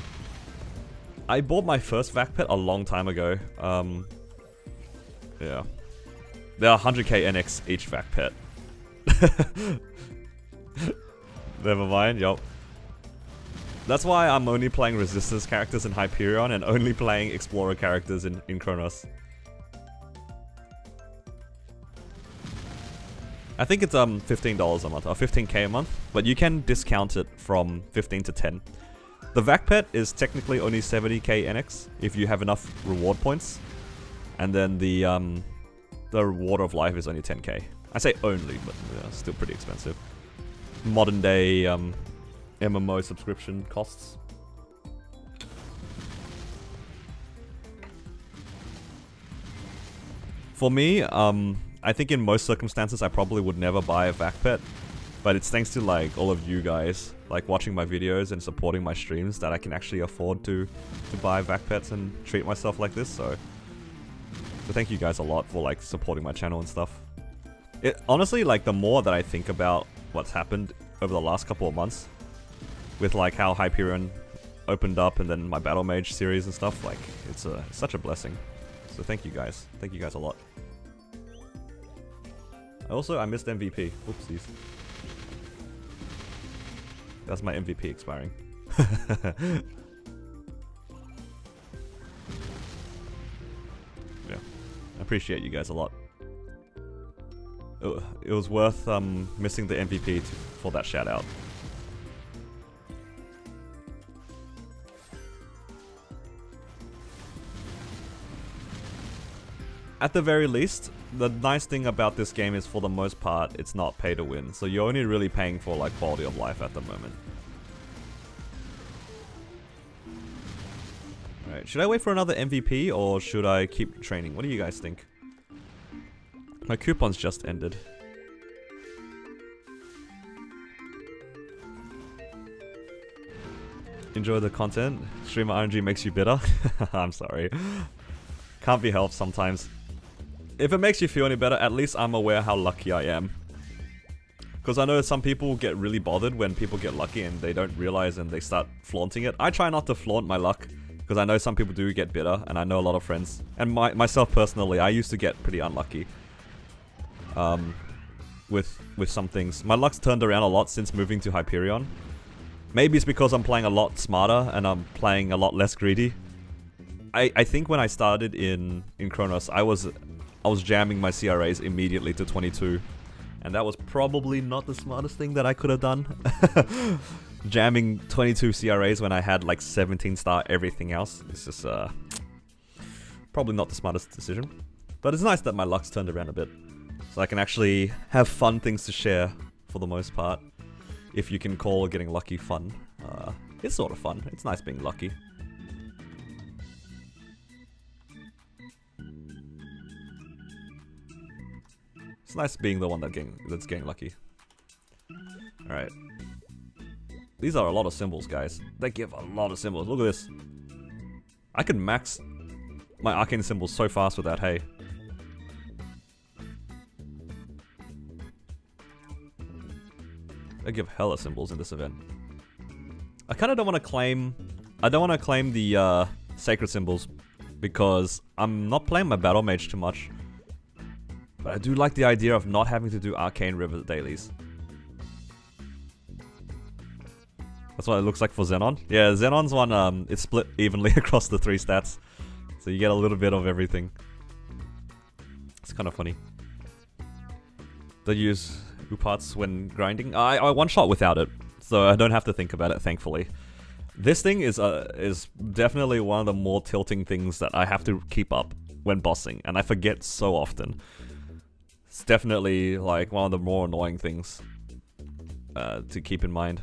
I bought my first Vacpet a long time ago. Yeah. They're 100k NX each Vacpet. Never mind, yup. That's why I'm only playing Resistance characters in Hyperion and only playing Explorer characters in Kronos. I think it's $15 a month, or 15k a month, but you can discount it from 15 to 10. The Vacpet is technically only 70k NX if you have enough reward points, and then the Water of Life is only 10k. I say only, but yeah, still pretty expensive. Modern day MMO subscription costs. For me, I think in most circumstances I probably would never buy a Vacpet, but it's thanks to like all of you guys like watching my videos and supporting my streams that I can actually afford to buy Vacpets and treat myself like this. So thank you guys a lot for like supporting my channel and stuff. It honestly, like, the more that I think about what's happened over the last couple of months with like how Hyperion opened up and then my Battle Mage series and stuff, like it's such a blessing. So thank you guys a lot. Also, I missed MVP. Oopsies. That's my MVP expiring. Yeah, I appreciate you guys a lot. It was worth missing the MVP for that shout out. At the very least, the nice thing about this game is for the most part, it's not pay to win. So you're only really paying for like quality of life at the moment. Alright, should I wait for another MVP or should I keep training? What do you guys think? My coupons just ended. Enjoy the content. Streamer RNG makes you bitter. I'm sorry. Can't be helped sometimes. If it makes you feel any better, at least I'm aware how lucky I am. Because I know some people get really bothered when people get lucky and they don't realize and they start flaunting it. I try not to flaunt my luck because I know some people do get bitter, and I know a lot of friends. And myself personally, I used to get pretty unlucky. With some things. My luck's turned around a lot since moving to Hyperion. Maybe it's because I'm playing a lot smarter and I'm playing a lot less greedy. I think when I started in Kronos, I was jamming my CRAs immediately to 22. And that was probably not the smartest thing that I could have done. Jamming 22 CRAs when I had like 17 star everything else. It's just probably not the smartest decision. But it's nice that my luck's turned around a bit. So I can actually have fun things to share for the most part. If you can call getting lucky fun. It's sort of fun. It's nice being lucky. It's nice being the one that's getting lucky. Alright. These are a lot of symbols, guys. They give a lot of symbols. Look at this. I can max my arcane symbols so fast with that, hey. I give hella symbols in this event. I kind of don't want to claim... I don't want to claim the sacred symbols because I'm not playing my battle mage too much. But I do like the idea of not having to do arcane river dailies. That's what it looks like for Xenon. Yeah, Xenon's one, it's split evenly across the 3 stats. So you get a little bit of everything. It's kind of funny. They use Upats when grinding. I one-shot without it, so I don't have to think about it, thankfully. This thing is definitely one of the more tilting things that I have to keep up when bossing, and I forget so often. It's definitely like one of the more annoying things to keep in mind.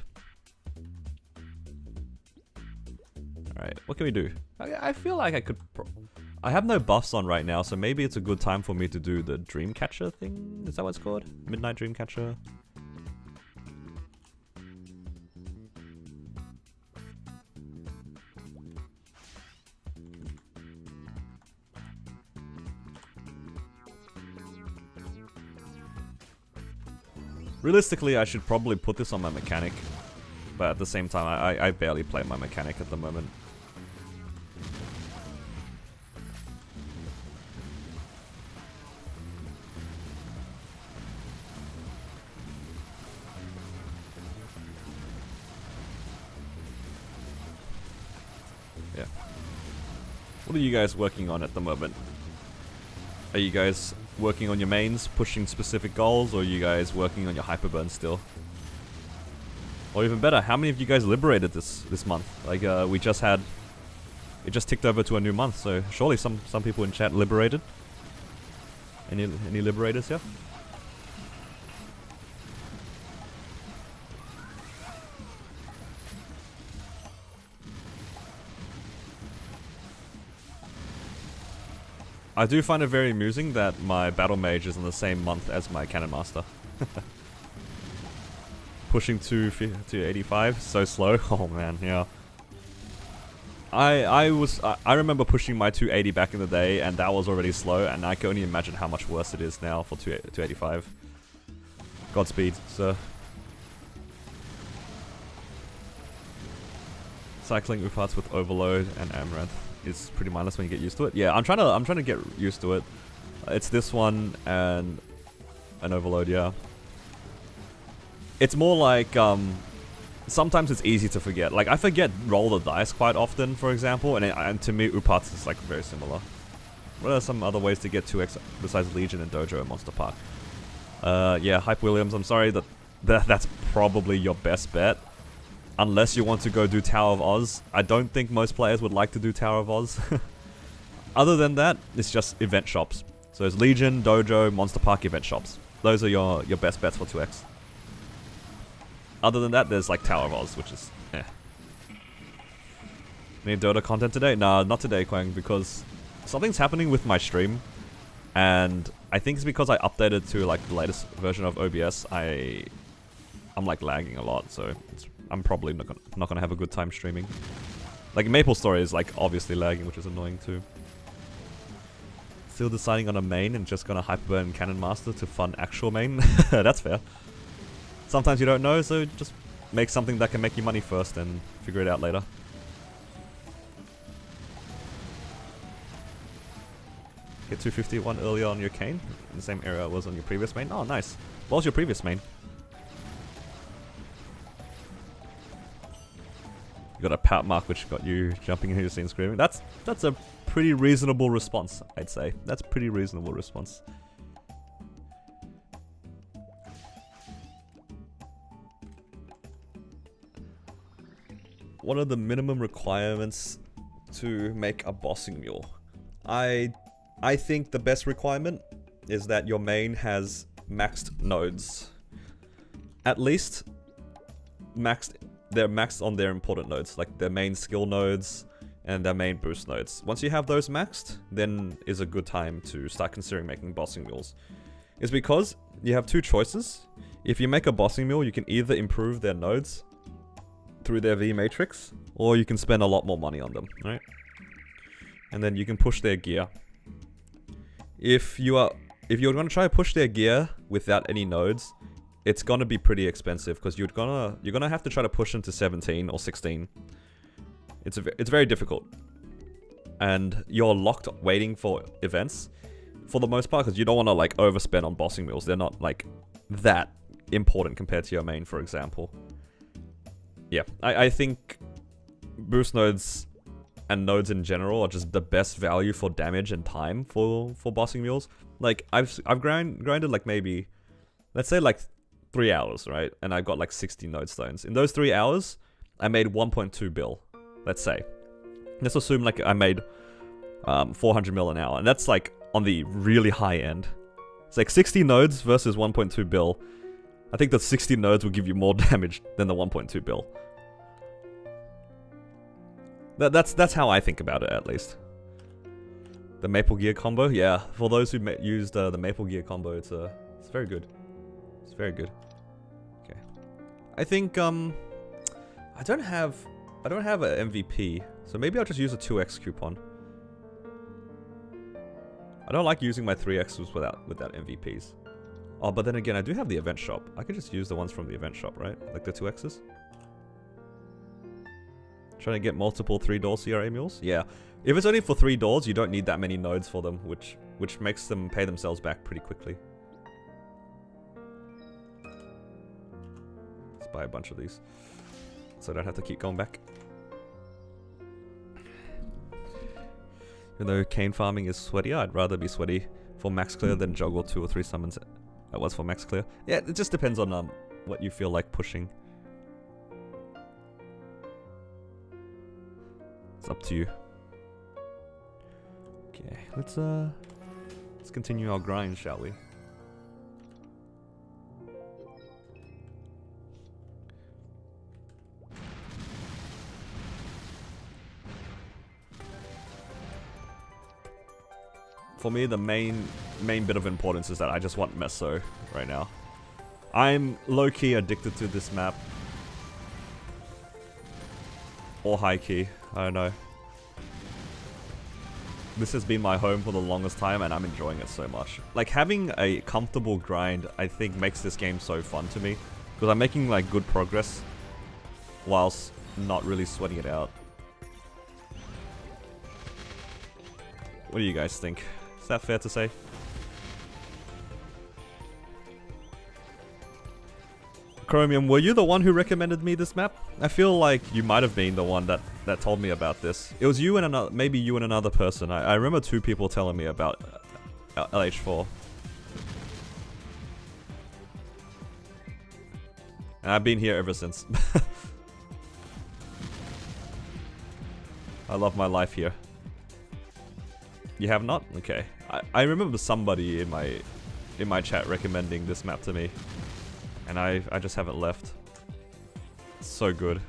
Alright, what can we do? I feel like I could... I have no buffs on right now, so maybe it's a good time for me to do the Dreamcatcher thing? Is that what it's called? Midnight Dreamcatcher? Realistically, I should probably put this on my mechanic. But at the same time, I barely play my mechanic at the moment. Yeah. What are you guys working on at the moment? Are you guys working on your mains, pushing specific goals, or are you guys working on your Hyperburn still? Or even better, how many of you guys liberated this month? Like, we just had... It just ticked over to a new month, so surely some people in chat liberated. Any liberators here? I do find it very amusing that my battle mage is in the same month as my cannon master. Pushing to 85, so slow. Oh man, yeah. I remember pushing my 280 back in the day, and that was already slow, and I can only imagine how much worse it is now for 285. Godspeed, sir. Cycling Upats with Overload and Amaranth is pretty mindless when you get used to it. Yeah, I'm trying to get used to it. It's this one and an Overload, yeah. It's more like sometimes it's easy to forget. Like I forget roll the dice quite often, for example, and to me Upats is like very similar. What are some other ways to get 2x besides Legion and Dojo and Monster Park? Yeah, Hype Williams, I'm sorry that's probably your best bet. Unless you want to go do Tower of Oz. I don't think most players would like to do Tower of Oz. Other than that, it's just event shops. So it's Legion, Dojo, Monster Park event shops. Those are your best bets for 2x. Other than that, there's like Tower of Oz, which is, eh. Need Dota content today? Nah, not today, Quang, because something's happening with my stream. And I think it's because I updated to like the latest version of OBS. I'm like lagging a lot, so I'm probably not gonna have a good time streaming. Like Maple Story is like obviously lagging, which is annoying too. Still deciding on a main and just gonna Hyperburn Cannon Master to fund actual main. That's fair. Sometimes you don't know, so just make something that can make you money first and figure it out later. Get 251 earlier on your cane, in the same area it was on your previous main. Oh, nice. What was your previous main? You got a pout mark which got you jumping into your scene screaming. That's a pretty reasonable response, I'd say. That's a pretty reasonable response. What are the minimum requirements to make a bossing mule? I think the best requirement is that your main has maxed nodes. At least they're maxed on their important nodes, like their main skill nodes and their main boost nodes. Once you have those maxed, then is a good time to start considering making bossing mules. It's because you have two choices. If you make a bossing mule, you can either improve their nodes through their V matrix, or you can spend a lot more money on them, right? and then you can push their gear. If you're gonna try to push their gear without any nodes, it's gonna be pretty expensive because you're gonna have to try to push them to 17 or 16. It's very difficult, and you're locked waiting for events for the most part because you don't want to like overspend on bossing wheels. They're not like that important compared to your main, for example. Yeah, I think boost nodes and nodes in general are just the best value for damage and time for bossing mules. Like I've grinded like maybe, let's say like 3 hours, right? And I got like 60 node stones. In those 3 hours, I made 1.2 bill. Let's say. Let's assume like I made 400 mil an hour, and that's like on the really high end. It's like 60 nodes versus 1.2 bill. I think the 60 nodes will give you more damage than the 1.2 bill. That's how I think about it, at least. The Maple Gear combo, yeah. For those who used the Maple Gear combo, it's very good. It's very good. Okay. I think I don't have an MVP, so maybe I'll just use a 2x coupon. I don't like using my 3x's without MVPs. Oh, but then again, I do have the event shop. I could just use the ones from the event shop, right? Like the 2x's. Trying to get multiple 3-door CRA mules? Yeah. If it's only for 3 doors, you don't need that many nodes for them, which makes them pay themselves back pretty quickly. Let's buy a bunch of these, so I don't have to keep going back. Even though cane farming is sweaty, I'd rather be sweaty for max clear than juggle 2 or 3 summons at once for max clear. Yeah, it just depends on what you feel like pushing. It's up to you. Okay, let's continue our grind, shall we? For me, the main bit of importance is that I just want Meso right now. I'm low-key addicted to this map. Or high-key, I don't know. This has been my home for the longest time and I'm enjoying it so much. Like, having a comfortable grind, I think, makes this game so fun to me. Because I'm making, like, good progress whilst not really sweating it out. What do you guys think? Is that fair to say? Chromium, were you the one who recommended me this map? I feel like you might have been the one that told me about this. It was you and another, maybe you and another person. I remember 2 people telling me about LH4. And I've been here ever since. I love my life here. You have not? Okay. I remember somebody in my chat recommending this map to me. And I just haven't left. It's so good.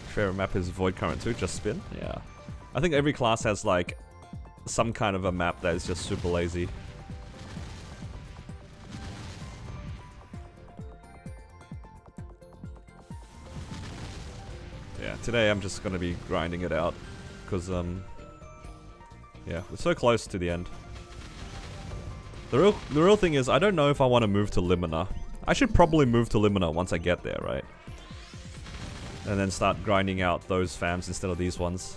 Favorite map is Void Current 2, just spin? Yeah. I think every class has like some kind of a map that is just super lazy. Yeah, today I'm just gonna be grinding it out because yeah, we're so close to the end. The real thing is I don't know if I want to move to Limina. I should probably move to Limina once I get there, right? And then start grinding out those fams instead of these ones.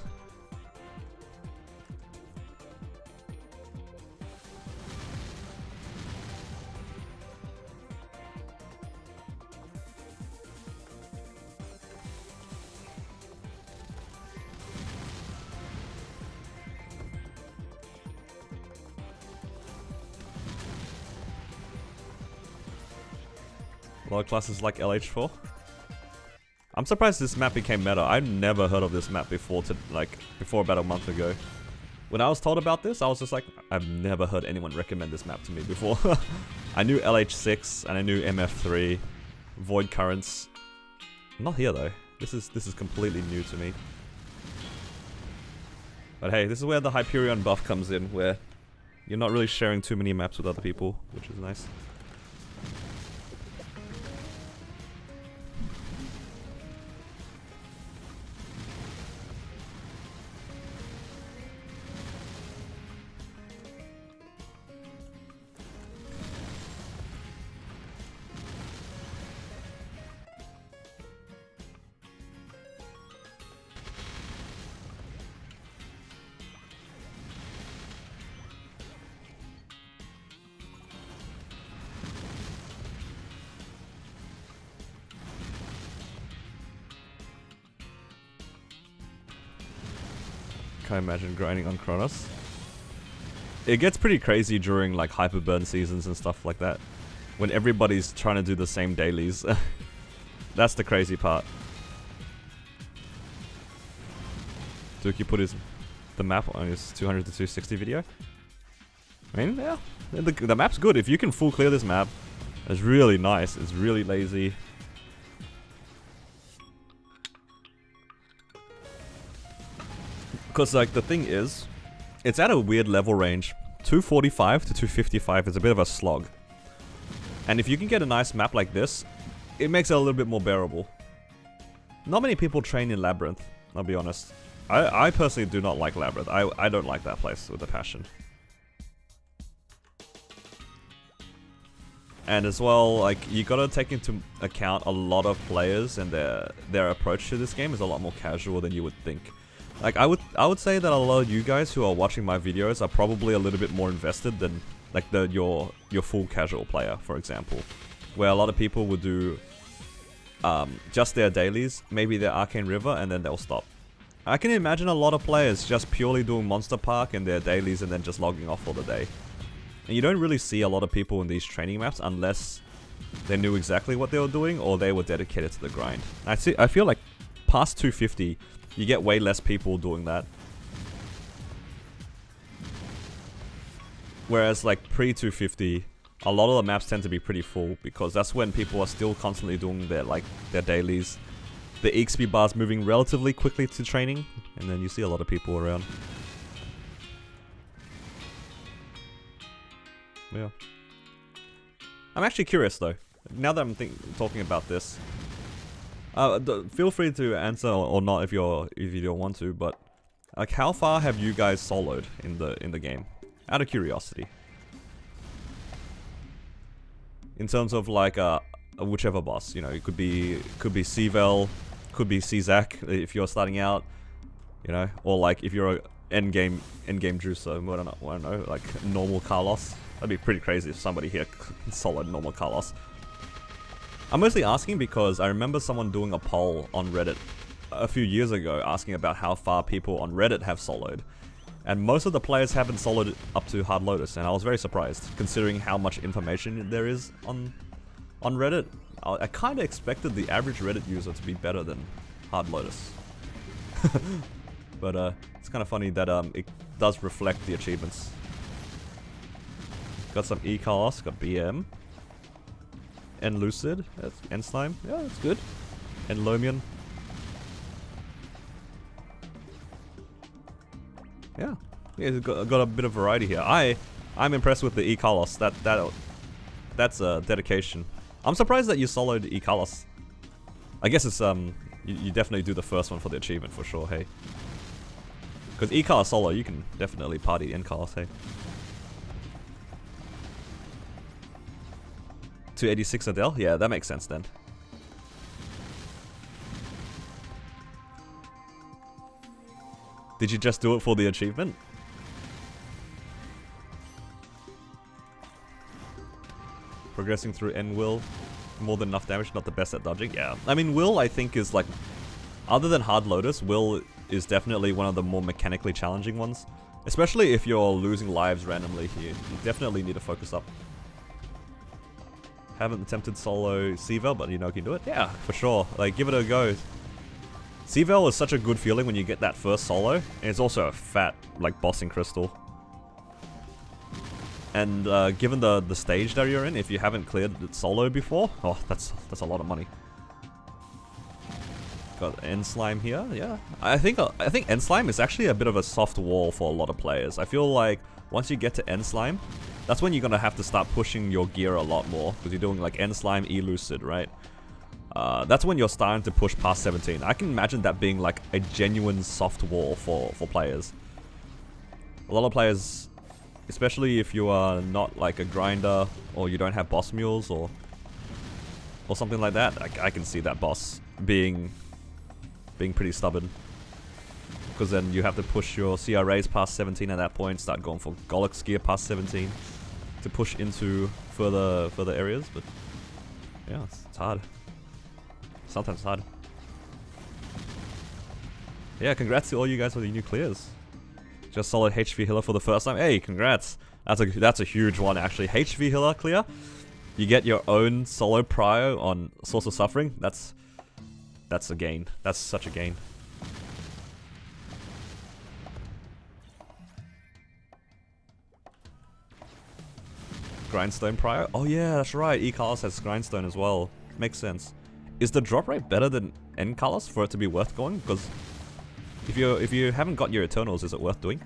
A lot of classes like LH4. I'm surprised this map became meta. I've never heard of this map before about a month ago. When I was told about this, I was just like, I've never heard anyone recommend this map to me before. I knew LH6 and I knew MF3, Void Currents. Not here though. This is completely new to me. But hey, this is where the Hyperion buff comes in, where you're not really sharing too many maps with other people, which is nice. Can't imagine grinding on Kronos. It gets pretty crazy during like Hyperburn seasons and stuff like that, when everybody's trying to do the same dailies. That's the crazy part. Dookie put the map on his 200 to 260 video. I mean, yeah, the map's good. If you can full clear this map, it's really nice. It's really lazy. Because, like, the thing is, it's at a weird level range. 245 to 255 is a bit of a slog. And if you can get a nice map like this, it makes it a little bit more bearable. Not many people train in Labyrinth, I'll be honest. I personally do not like Labyrinth. I don't like that place with a passion. And as well, like, you gotta take into account a lot of players and their approach to this game is a lot more casual than you would think. Like, I would say that a lot of you guys who are watching my videos are probably a little bit more invested than, like, your full casual player, for example. Where a lot of people would do just their dailies, maybe their Arcane River, and then they'll stop. I can imagine a lot of players just purely doing Monster Park and their dailies and then just logging off for the day. And you don't really see a lot of people in these training maps unless they knew exactly what they were doing or they were dedicated to the grind. I feel like past 250, you get way less people doing that. Whereas like pre-250, a lot of the maps tend to be pretty full because that's when people are still constantly doing their dailies. The EXP bar's moving relatively quickly to training, and then you see a lot of people around. Yeah. I'm actually curious though, now that I'm talking about this. Feel free to answer or not if you don't want to, but like how far have you guys soloed in the game? Out of curiosity. In terms of like whichever boss, you know, it could be Cvel, could be Czak if you're starting out, you know, or like if you're a endgame juicer, I don't know, like normal Carlos. That'd be pretty crazy if somebody here soloed normal Carlos. I'm mostly asking because I remember someone doing a poll on Reddit a few years ago asking about how far people on Reddit have soloed. And most of the players haven't soloed up to Hard Lotus, and I was very surprised, considering how much information there is on Reddit. I kind of expected the average Reddit user to be better than Hard Lotus. But it's kind of funny that it does reflect the achievements. Got some E-Carlos, got BM. And Lucid, and Slime, yeah, that's good. And Lomian. Yeah, it's got a bit of variety here. I'm impressed with the E-Carlos. That's a dedication. I'm surprised that you soloed E-Carlos. I guess it's you definitely do the first one for the achievement for sure, hey. Because E-Carlos solo, you can definitely party in Carlos, hey. 286 Adele? Yeah, that makes sense then. Did you just do it for the achievement? Progressing through N will, more than enough damage, not the best at dodging. Yeah, I mean Will I think is like, other than Hard Lotus, Will is definitely one of the more mechanically challenging ones. Especially if you're losing lives randomly here, you definitely need to focus up. Haven't attempted solo Cvel, but you know you can do it. Yeah, for sure. Like, give it a go. Cvel is such a good feeling when you get that first solo, and it's also a fat, like, boss in Crystal. And given the stage that you're in, if you haven't cleared it solo before, oh, that's a lot of money. got End Slime here. Yeah, I think End Slime is actually a bit of a soft wall for a lot of players. I feel like once you get to End Slime, that's when you're gonna have to start pushing your gear a lot more because you're doing like End Slime, Elucid, right? That's when you're starting to push past 17. I can imagine that being like a genuine soft wall for players. A lot of players, especially if you are not like a grinder or you don't have boss mules or something like that, I can see that boss being pretty stubborn. Because then you have to push your CRAs past 17 at that point, start going for Golix gear past 17 to push into further areas, but yeah, it's hard. Sometimes it's hard. Yeah, congrats to all you guys for the new clears. Just solid HV healer for the first time. Hey, congrats. That's a huge one actually. HV healer clear. You get your own solo prio on Source of Suffering. That's a gain. That's such a gain. Grindstone prio? Oh yeah, that's right. E-Colors has Grindstone as well. Makes sense. Is the drop rate better than N-Colors for it to be worth going? Because if you haven't got your Eternals, is it worth doing?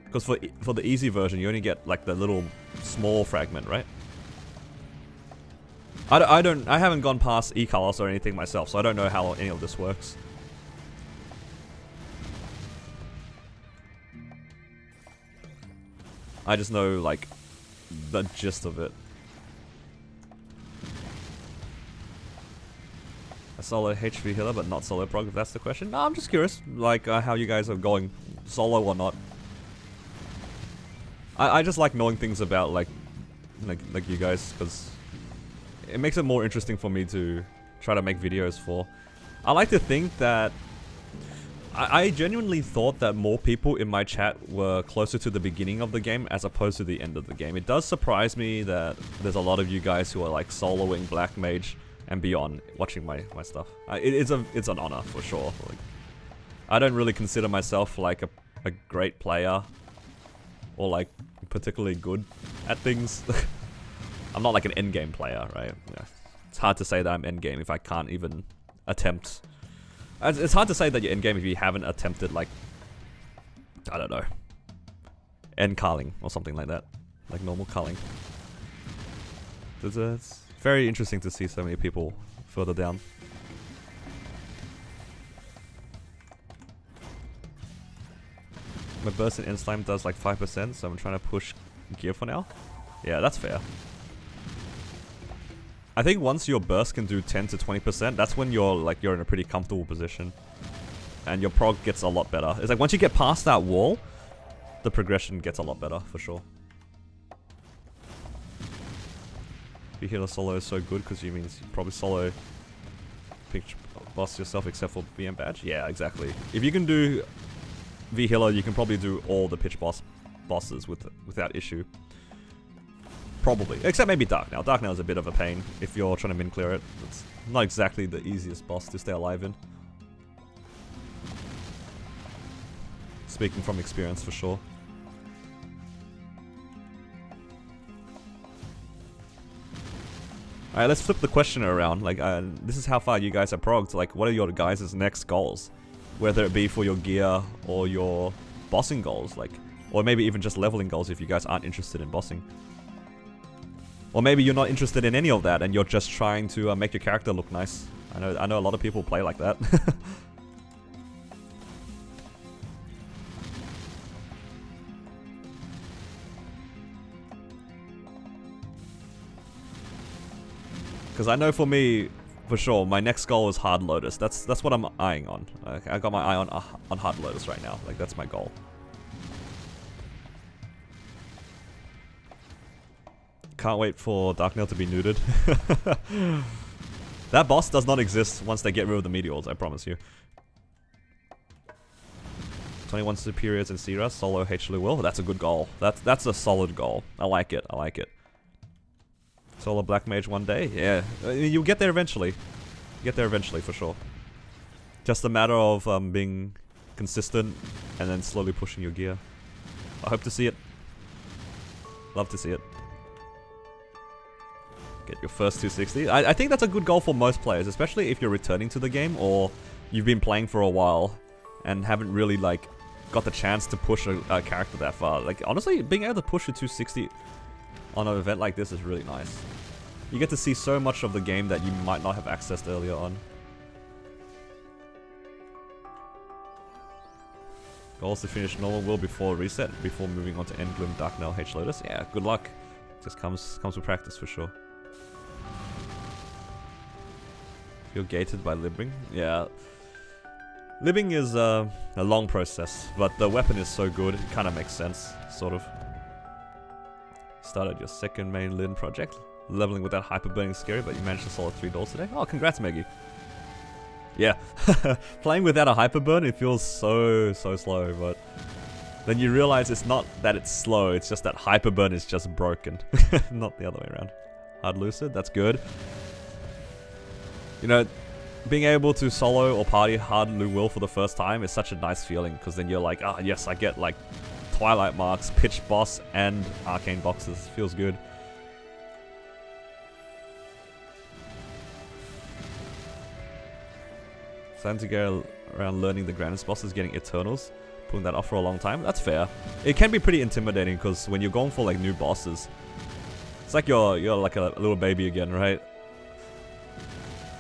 Because for the easy version, you only get like the little small fragment, right? I haven't gone past E-Colors or anything myself, so I don't know how any of this works. I just know like the gist of it. A solo HV healer, but not solo prog, if that's the question. No, I'm just curious, like, how you guys are going, solo or not. I just like knowing things about, like you guys, because it makes it more interesting for me to try to make videos for. I like to think that... I genuinely thought that more people in my chat were closer to the beginning of the game as opposed to the end of the game. It does surprise me that there's a lot of you guys who are, like, soloing Black Mage and beyond watching my stuff. It's an honor for sure. Like, I don't really consider myself like a great player or like particularly good at things. I'm not like an endgame player, right? Yeah. It's hard to say that I'm endgame if I can't even attempt. It's hard to say that you're endgame if you haven't attempted like, I don't know, end carling or something like that, like normal carling. It's very interesting to see so many people further down. My burst in End Slime does like 5%, so I'm trying to push gear for now. Yeah, that's fair. I think once your burst can do 10 to 20%, that's when you're in a pretty comfortable position. And your prog gets a lot better. It's like once you get past that wall, the progression gets a lot better, for sure. V-Healer solo is so good because you means you probably solo pitch boss yourself except for BM badge. Yeah, exactly. If you can do V-Healer, you can probably do all the pitch bosses without issue. Probably. Except maybe Dark Now. Dark Now is a bit of a pain if you're trying to min clear it. It's not exactly the easiest boss to stay alive in. Speaking from experience for sure. Alright, let's flip the question around. Like, this is how far you guys are progged. Like, what are your guys' next goals? Whether it be for your gear or your bossing goals, like, or maybe even just leveling goals if you guys aren't interested in bossing. Or maybe you're not interested in any of that and you're just trying to make your character look nice. I know a lot of people play like that. Because I know for me, for sure, my next goal is Hard Lotus. That's what I'm eyeing on. I got my eye on Hard Lotus right now. Like, that's my goal. Can't wait for Darknail to be neutered. That boss does not exist once they get rid of the meteors, I promise you. 21 superiors in Sierra, solo H. Will. That's a good goal. That's a solid goal. I like it. I like it. Solo Black Mage one day? Yeah. You'll get there eventually. Get there eventually, for sure. Just a matter of being consistent and then slowly pushing your gear. I hope to see it. Love to see it. Get your first 260. I think that's a good goal for most players, especially if you're returning to the game or you've been playing for a while and haven't really like got the chance to push a character that far. Like honestly, being able to push a 260 on an event like this is really nice. You get to see so much of the game that you might not have accessed earlier on. Goals to finish normal will before reset, before moving on to Endgloom, Dark Knell, H Lotus. Yeah, good luck. Just comes with practice for sure. Feel gated by libbing? Yeah. Libbing is a long process, but the weapon is so good, it kind of makes sense, sort of. Started your second main Lin project. Leveling without Hyperburning is scary, but you managed to solve 3 doors today. Oh, congrats, Maggie. Yeah, playing without a Hyperburn, it feels so slow, but then you realize it's not that it's slow, it's just that Hyperburn is just broken, not the other way around. Hard Lucid, that's good. You know, being able to solo or party Hard Lu Will for the first time is such a nice feeling, because then you're like, ah, yes, I get like Twilight Marks, Pitch Boss, and Arcane boxes. Feels good. Time to go around learning the grandest bosses, getting Eternals, putting that off for a long time. That's fair. It can be pretty intimidating because when you're going for like new bosses, it's like you're like a little baby again, right?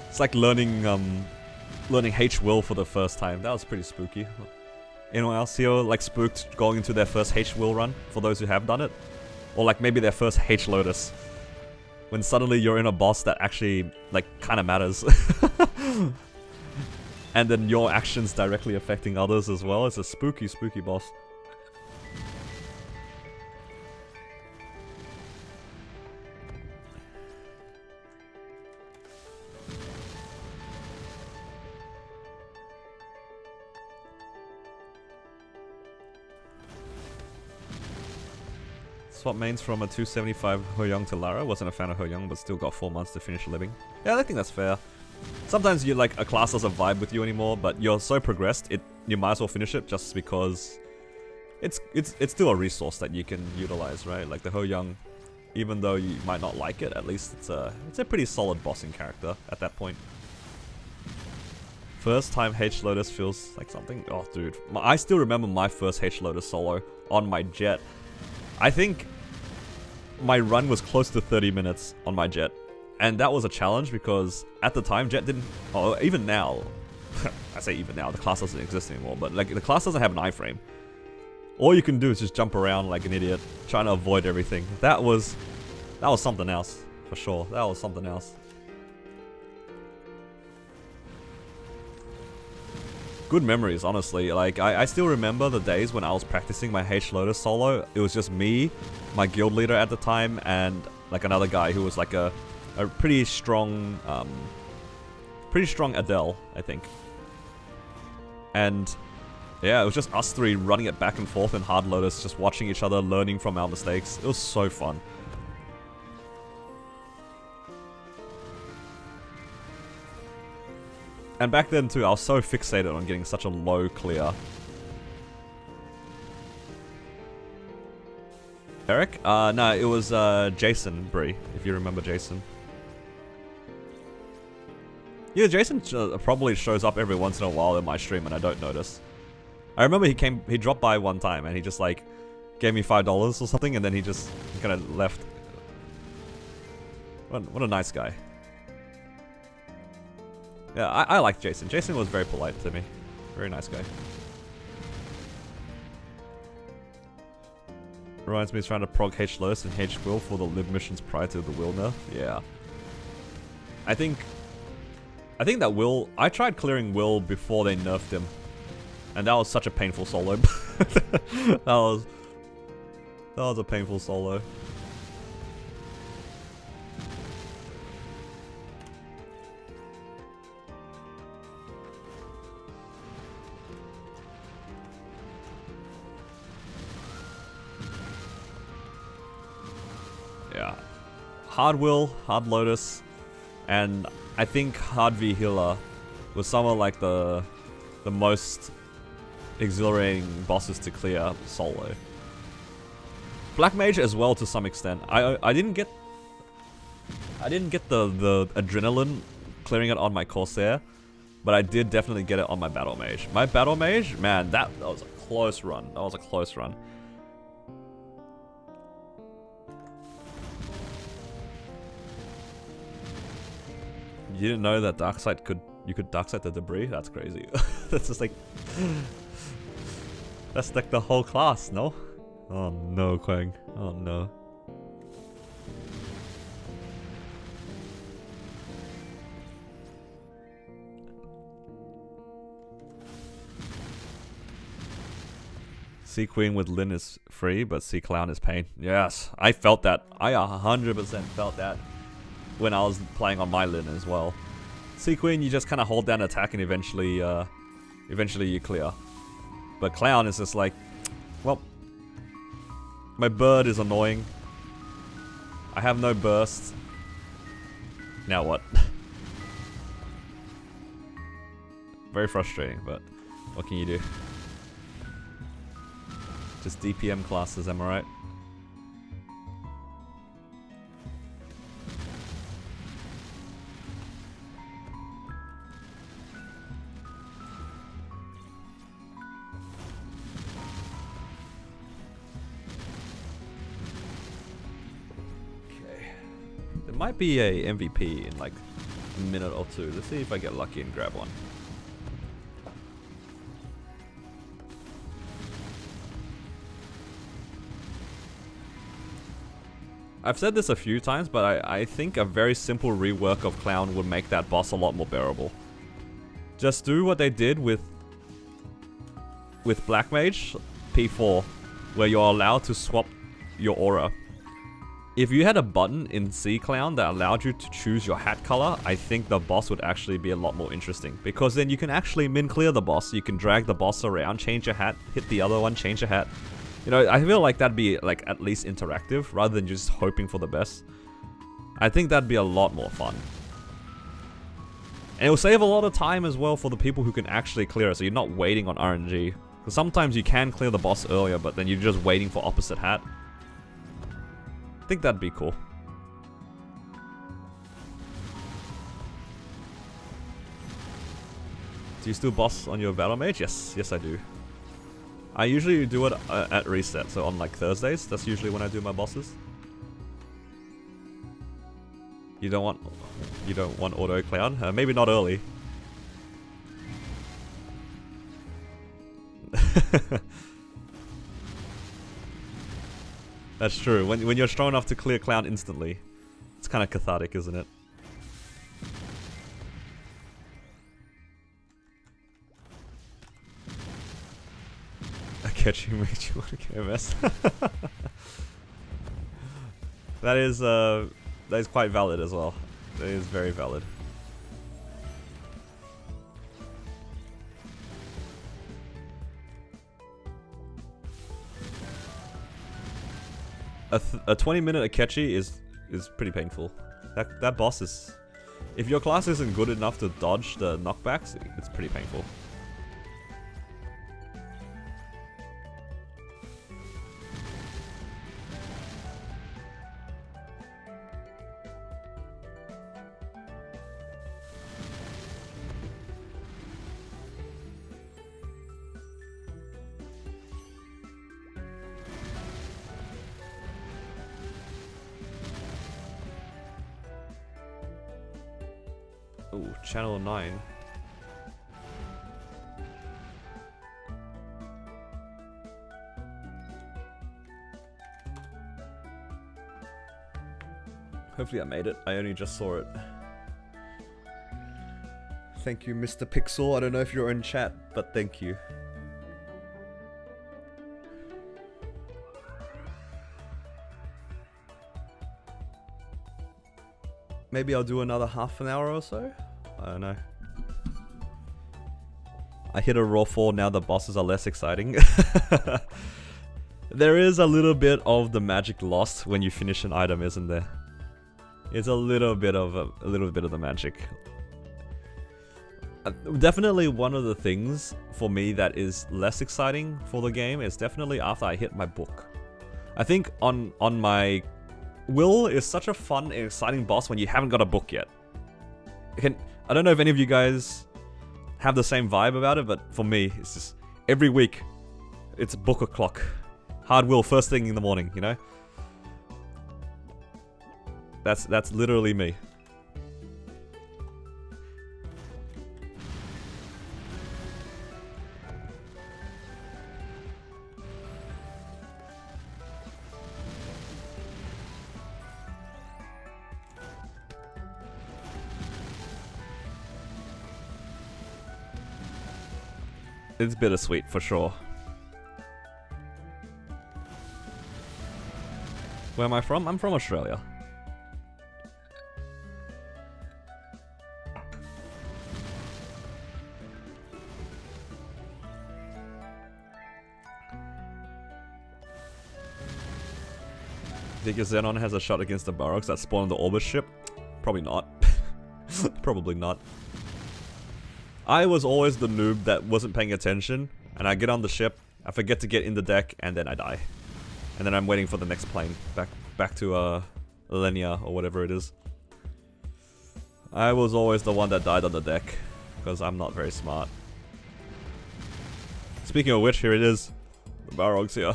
It's like learning H Will for the first time. That was pretty spooky. Anyone else here like spooked going into their first H Will run? For those who have done it, or like maybe their first H Lotus, when suddenly you're in a boss that actually like kind of matters. And then your actions directly affecting others as well. It's a spooky, spooky boss. Swap mains from a 275 Ho-Young to Lara. Wasn't a fan of Ho-Young, but still got 4 months to finish living. Yeah, I think that's fair. Sometimes you like a class doesn't vibe with you anymore, but you're so progressed, you might as well finish it just because it's still a resource that you can utilize, right? Like the Ho-Young, even though you might not like it, at least it's a pretty solid bossing character at that point. First time H Lotus feels like something. Oh, dude, I still remember my first H Lotus solo on my Jet. I think my run was close to 30 minutes on my Jet. And that was a challenge because at the time Jet didn't, oh, even now, I say even now, the class doesn't exist anymore, but like the class doesn't have an iframe. All you can do is just jump around like an idiot, trying to avoid everything. That was something else, for sure. That was something else. Good memories, honestly. Like, I still remember the days when I was practicing my H Lotus solo. It was just me, my guild leader at the time, and like another guy who was like a pretty strong Adele, I think. And yeah, it was just us three running it back and forth in Hard Lotus, just watching each other, learning from our mistakes. It was so fun. And back then too, I was so fixated on getting such a low clear. Eric? No, it was Jason Bree, if you remember Jason. Yeah, Jason probably shows up every once in a while in my stream and I don't notice. I remember he dropped by one time and he just like gave me $5 or something and then he just kind of left. What a nice guy. Yeah, I like Jason. Jason was very polite to me. Very nice guy. Reminds me of trying to prog H Lotus and H Will for the live missions prior to the Will nerf. Yeah. I think that Will... I tried clearing Will before they nerfed him. And that was such a painful solo. that was a painful solo. Yeah. Hard Will, Hard Lotus, and I think Hard V Healer was some of like the most exhilarating bosses to clear solo. Black Mage as well to some extent. I I didn't get the adrenaline clearing it on my Corsair, but I did definitely get it on my Battle Mage. My Battle Mage, man, that was a close run. That was a close run. You didn't know that you could darksight the debris? That's crazy. That's just like that's like the whole class, no? Oh no, Quang. Oh no. Sea Queen with Lin is free, but Sea Clown is pain. Yes, I felt that. I 100% felt that when I was playing on my Lin as well. Sea Queen, you just kind of hold down attack and eventually you clear. But Clown is just like, well, my bird is annoying. I have no burst. Now what? Very frustrating, but what can you do? Just DPM classes, am I right? Okay. There might be a MVP in like a minute or two. Let's see if I get lucky and grab one. I've said this a few times, but I think a very simple rework of Clown would make that boss a lot more bearable. Just do what they did with Black Mage P4, where you're allowed to swap your aura. If you had a button in Sea Clown that allowed you to choose your hat color, I think the boss would actually be a lot more interesting. Because then you can actually min clear the boss, you can drag the boss around, change your hat, hit the other one, change your hat. You know, I feel like that'd be like at least interactive rather than just hoping for the best. I think that'd be a lot more fun. And it will save a lot of time as well for the people who can actually clear it, so you're not waiting on RNG. Because sometimes you can clear the boss earlier, but then you're just waiting for opposite hat. I think that'd be cool. Do you still boss on your Battle Mage? Yes, yes I do. I usually do it at reset, so on like Thursdays, that's usually when I do my bosses. You don't want auto Clown? Maybe not early. That's true. When you're strong enough to clear Clown instantly, it's kind of cathartic, isn't it? Catch you made you want to KMS. That is quite valid as well. That is very valid. A 20-minute Akechi is pretty painful. That boss is, if your class isn't good enough to dodge the knockbacks, it's pretty painful. Ooh, channel 9. Hopefully I made it. I only just saw it. Thank you, Mr. Pixel. I don't know if you're in chat, but thank you. Maybe I'll do another half an hour or so? I don't know. I hit a raw 4, now the bosses are less exciting. There is a little bit of the magic lost when you finish an item, isn't there? It's a little bit of the magic. Definitely one of the things for me that is less exciting for the game is definitely after I hit my book. I think on my Will is such a fun and exciting boss when you haven't got a book yet. I don't know if any of you guys have the same vibe about it, but for me, it's just every week, it's book o'clock. Hard Will first thing in the morning, you know? That's literally me. It's bittersweet for sure. Where am I from? I'm from Australia. Think your Xenon has a shot against the Baroques that spawn on the Orbis ship? Probably not. Probably not. I was always the noob that wasn't paying attention, and I get on the ship, I forget to get in the deck, and then I die. And then I'm waiting for the next plane, back to Elenia, or whatever it is. I was always the one that died on the deck, because I'm not very smart. Speaking of which, here it is. The Balrog's here.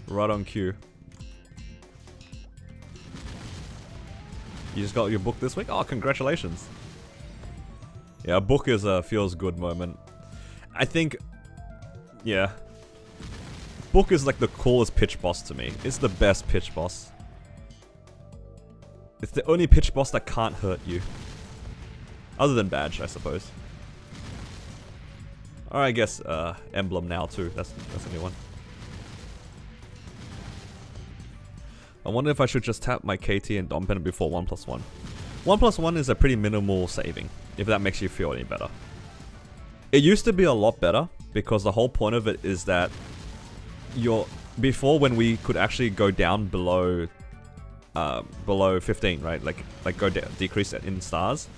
Right on cue. You just got your book this week? Oh, congratulations. Yeah, a book is a feels good moment. I think, yeah. Book is like the coolest pitch boss to me. It's the best pitch boss. It's the only pitch boss that can't hurt you. Other than Badge, I suppose. Or I guess Emblem now too. That's a new one. I wonder if I should just tap my KT and Dompen before 1+1. 1+1 is a pretty minimal saving, if that makes you feel any better. It used to be a lot better, because the whole point of it is that before, when we could actually go down below 15, right? Like decrease it in stars.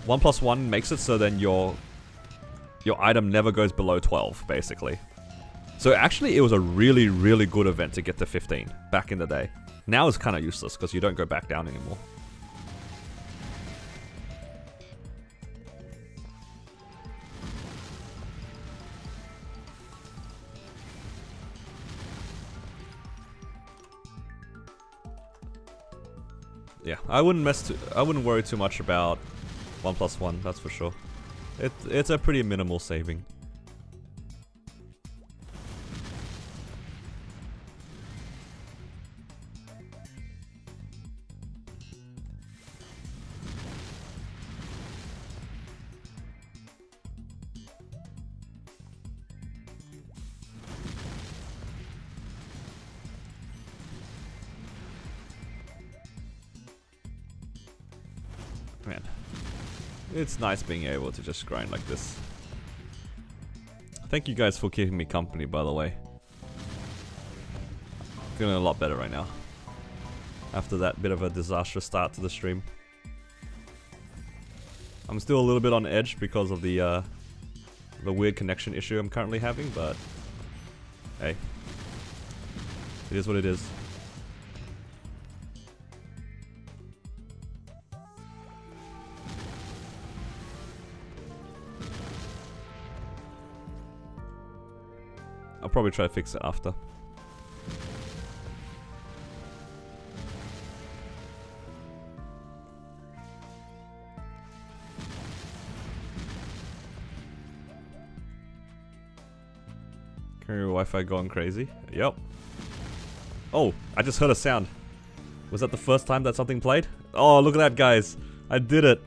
1+1 makes it so then your item never goes below 12, basically. So actually, it was a really, really good event to get to 15 back in the day. Now it's kind of useless because you don't go back down anymore. Yeah, I wouldn't worry too much about 1+1, that's for sure. It's a pretty minimal saving. Man, it's nice being able to just grind like this. Thank you guys for keeping me company, by the way. Feeling a lot better right now. After that bit of a disastrous start to the stream. I'm still a little bit on edge because of the weird connection issue I'm currently having, but hey, it is what it is. I'll probably try to fix it after. Carrier Wi-Fi going crazy? Yep. Oh, I just heard a sound. Was that the first time that something played? Oh, look at that, guys. I did it.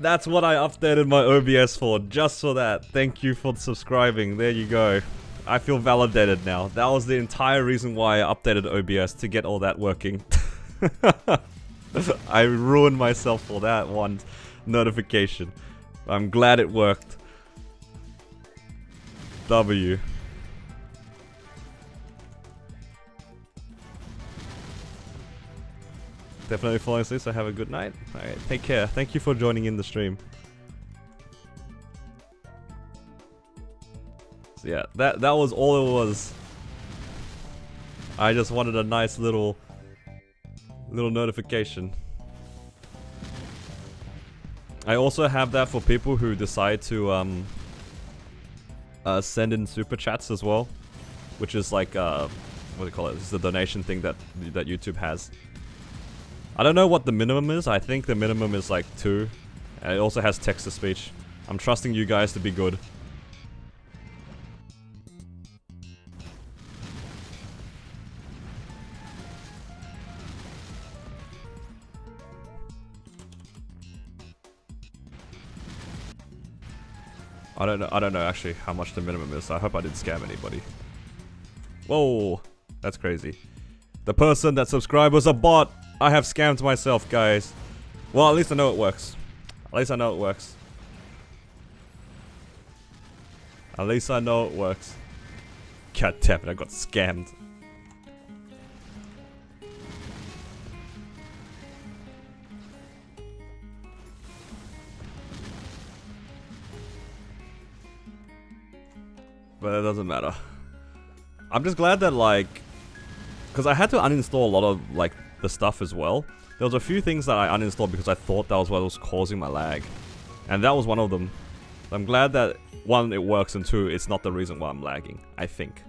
That's what I updated my OBS for, just for that. Thank you for subscribing. There you go. I feel validated now. That was the entire reason why I updated OBS, to get all that working. I ruined myself for that one notification. I'm glad it worked. W. Definitely falling asleep, so have a good night. Alright, take care. Thank you for joining in the stream. So yeah, that was all it was. I just wanted a nice little notification. I also have that for people who decide to send in super chats as well, which is like what do you call it? It's the donation thing that YouTube has. I don't know what the minimum is. I think the minimum is like 2, and it also has text to speech. I'm trusting you guys to be good. I don't know actually how much the minimum is, so I hope I didn't scam anybody. Whoa, that's crazy. The person that subscribed was a bot. I have scammed myself, guys. Well, at least I know it works. At least I know it works. At least I know it works. God damn it, I got scammed. But it doesn't matter. I'm just glad that, like, because I had to uninstall a lot of, like, the stuff as well. There was a few things that I uninstalled because I thought that was what was causing my lag. And that was one of them. I'm glad that, 1, it works, and 2, it's not the reason why I'm lagging, I think.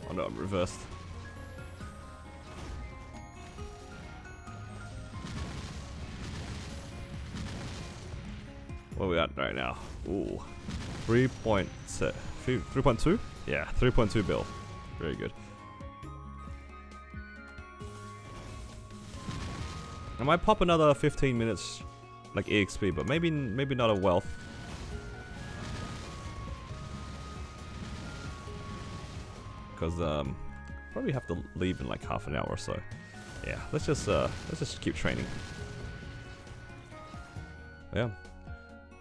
Oh no, I'm reversed. What are we at right now? Ooh. 3.2? Yeah, 3.2 bill. Very good. I might pop another 15 minutes like EXP, but maybe not a wealth. Because probably have to leave in like half an hour or so. Yeah, let's just keep training. Yeah.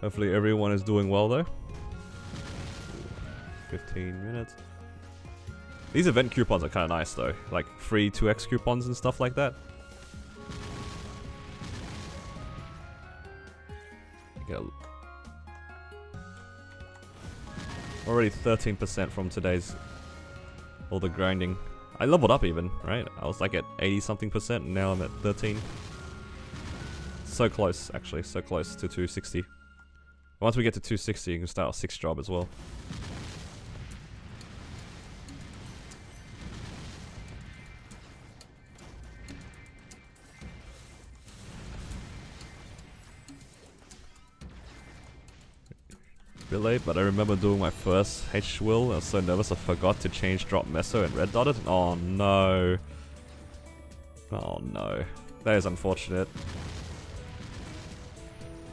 Hopefully everyone is doing well though. 15 minutes. These event coupons are kind of nice though, like free 2x coupons and stuff like that. Already 13% from today's all the grinding. I leveled up even, right? I was like at 80 something percent and now I'm at 13. So close actually, so close to 260. Once we get to 260 you can start a 6th job as well. Bit late, but I remember doing my first H-Will. I was so nervous I forgot to change drop meso and red dotted. Oh no. Oh no. That is unfortunate.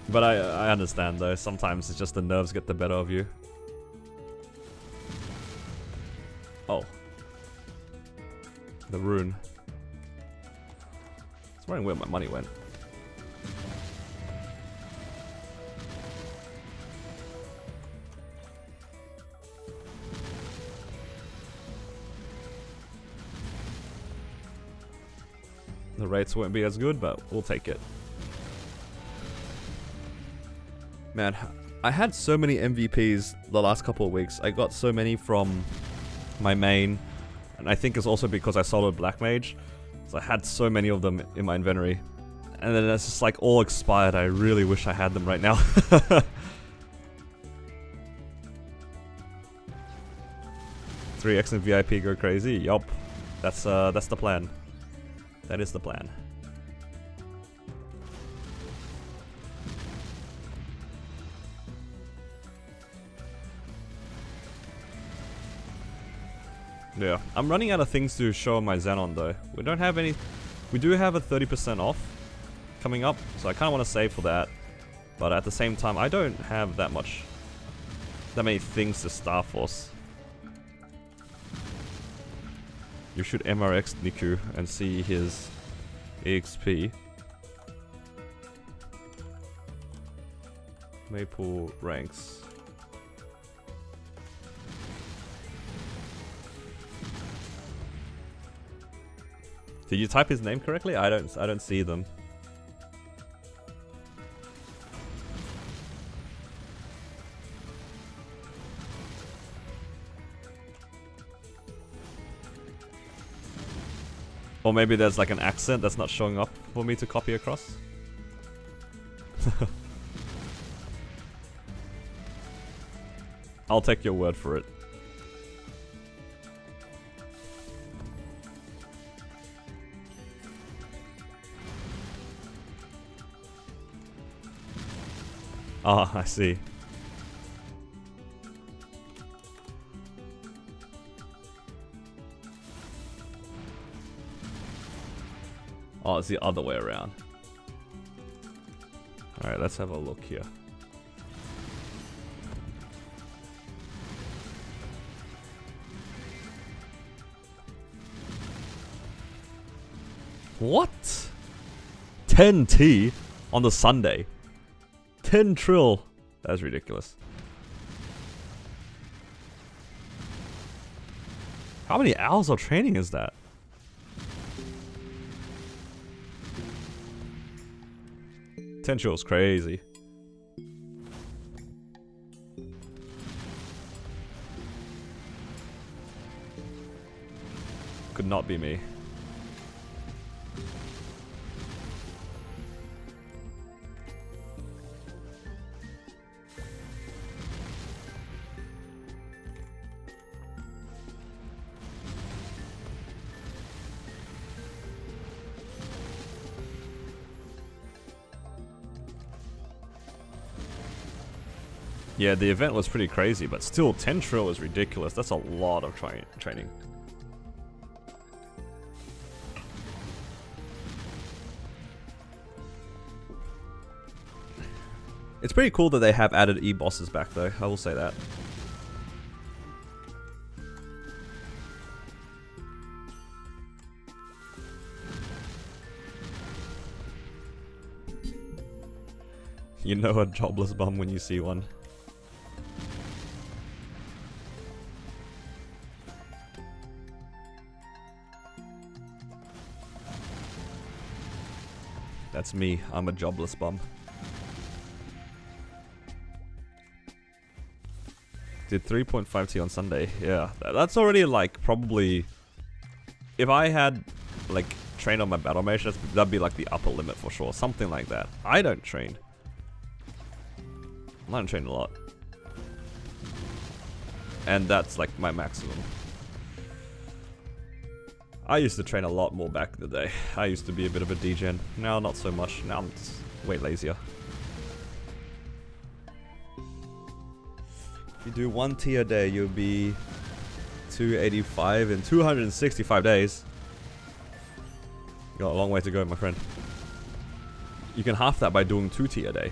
But I understand though, sometimes it's just the nerves get the better of you. Oh. The rune. I was wondering where my money went. The rates won't be as good, but we'll take it. Man, I had so many MVPs the last couple of weeks. I got so many from my main, and I think it's also because I soloed Black Mage. So I had so many of them in my inventory. And then it's just like all expired. I really wish I had them right now. 3x and VIP go crazy? Yup. That's the plan. That is the plan. Yeah, I'm running out of things to show on my Xenon though. We don't have any. We do have a 30% off coming up, so I kind of want to save for that. But at the same time, I don't have that many things to Star Force. You should MRX Niku and see his EXP. Maple ranks. Did you type his name correctly? I don't see them. Or maybe there's like an accent that's not showing up for me to copy across. I'll take your word for it. Ah, I see. Oh, it's the other way around. Alright, let's have a look here. What? 10T on the Sunday? 10 trill. That's ridiculous. How many hours of training is that? Potential is crazy. Could not be me. Yeah, the event was pretty crazy, but still 10 trill is ridiculous. That's a lot of training. It's pretty cool that they have added E-bosses back though, I will say that. You know a jobless bum when you see one. That's me, I'm a jobless bum. Did 3.5T on Sunday, yeah. That's already like probably... If I had like trained on my battle mage, that'd be like the upper limit for sure. Something like that. I don't train. I don't train a lot. And that's like my maximum. I used to train a lot more back in the day. I used to be a bit of a degen. Now not so much. Now I'm just way lazier. If you do 1 T a day, you'll be 285 in 265 days. You got a long way to go, my friend. You can half that by doing 2 T a day.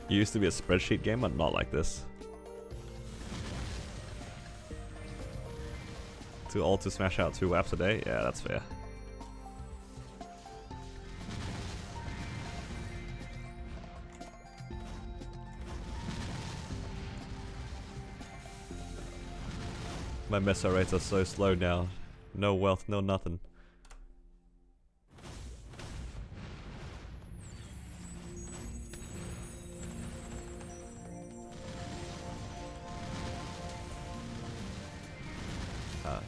You used to be a spreadsheet gamer, not like this. Too old to smash out 2 waps a day? Yeah, that's fair. My meso rates are so slow now. No wealth, no nothing.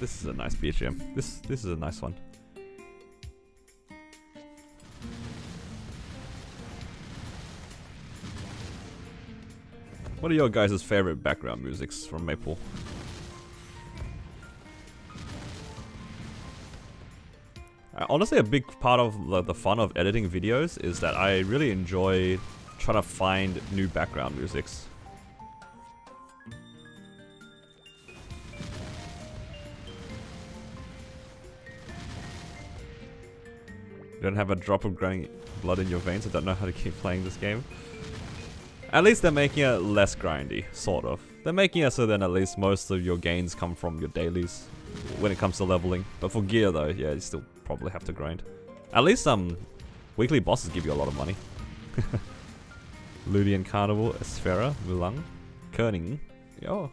This is a nice BGM. This is a nice one. What are your guys' favorite background musics from Maple? Honestly, a big part of the fun of editing videos is that I really enjoy trying to find new background musics. You don't have a drop of growing blood in your veins. I don't know how to keep playing this game. At least they're making it less grindy, sort of. They're making it so then at least most of your gains come from your dailies when it comes to leveling. But for gear though, yeah, you still probably have to grind. At least weekly bosses give you a lot of money. Ludian Carnival, Esfera, Mulang, Kerning. Yo,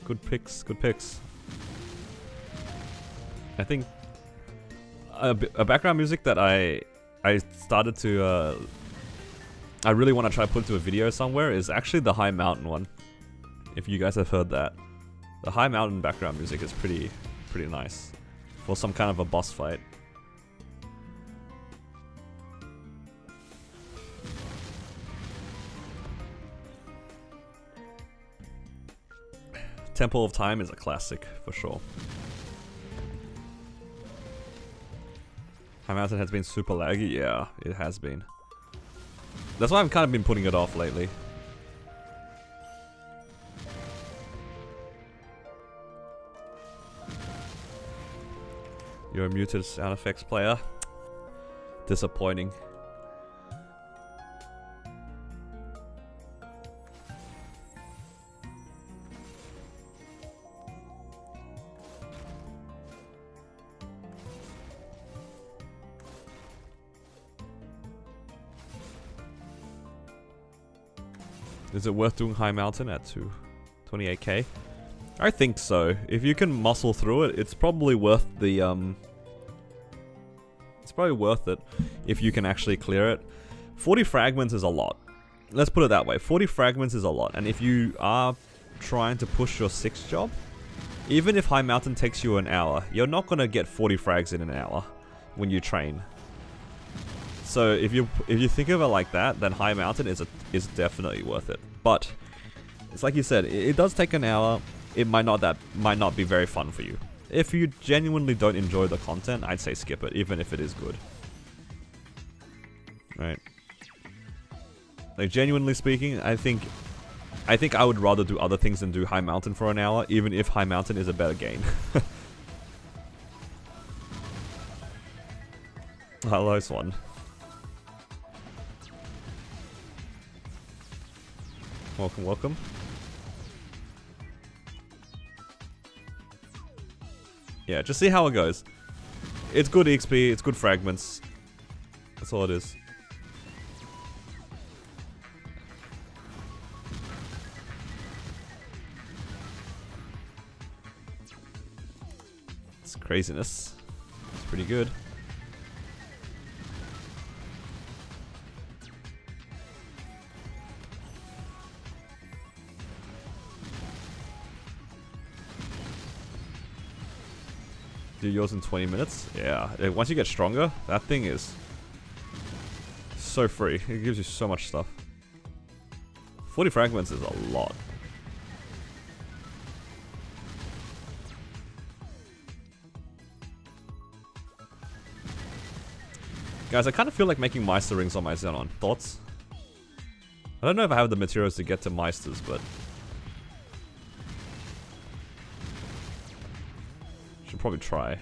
good picks, good picks. I think a background music that I started to I really want to try to put into a video somewhere is actually the High Mountain one. If you guys have heard that, the High Mountain background music is pretty nice for some kind of a boss fight. Temple of Time is a classic for sure. High Mountain has been super laggy, yeah, it has been. That's why I've kind of been putting it off lately. You're a muted sound effects player. Disappointing. Is it worth doing High Mountain at 28k? I think so. If you can muscle through it, it's probably worth the it's probably worth it if you can actually clear it. 40 fragments is a lot. Let's put it that way. 40 fragments is a lot, and if you are trying to push your 6th job, even if High Mountain takes you an hour, you're not gonna get 40 frags in an hour when you train. So if you think of it like that, then High Mountain is definitely worth it. But it's like you said, it does take an hour. It might not be very fun for you. If you genuinely don't enjoy the content, I'd say skip it, even if it is good. Right? Like genuinely speaking, I think I would rather do other things than do High Mountain for an hour, even if High Mountain is a better game. Hello, Swan. Welcome, welcome. Yeah, just see how it goes. It's good XP, it's good fragments. That's all it is. It's craziness. It's pretty good. Do yours in 20 minutes? Yeah, once you get stronger, that thing is so free. It gives you so much stuff. 40 fragments is a lot. Guys, I kind of feel like making Meister rings on my Xenon. Thoughts? I don't know if I have the materials to get to Meisters, but should probably try.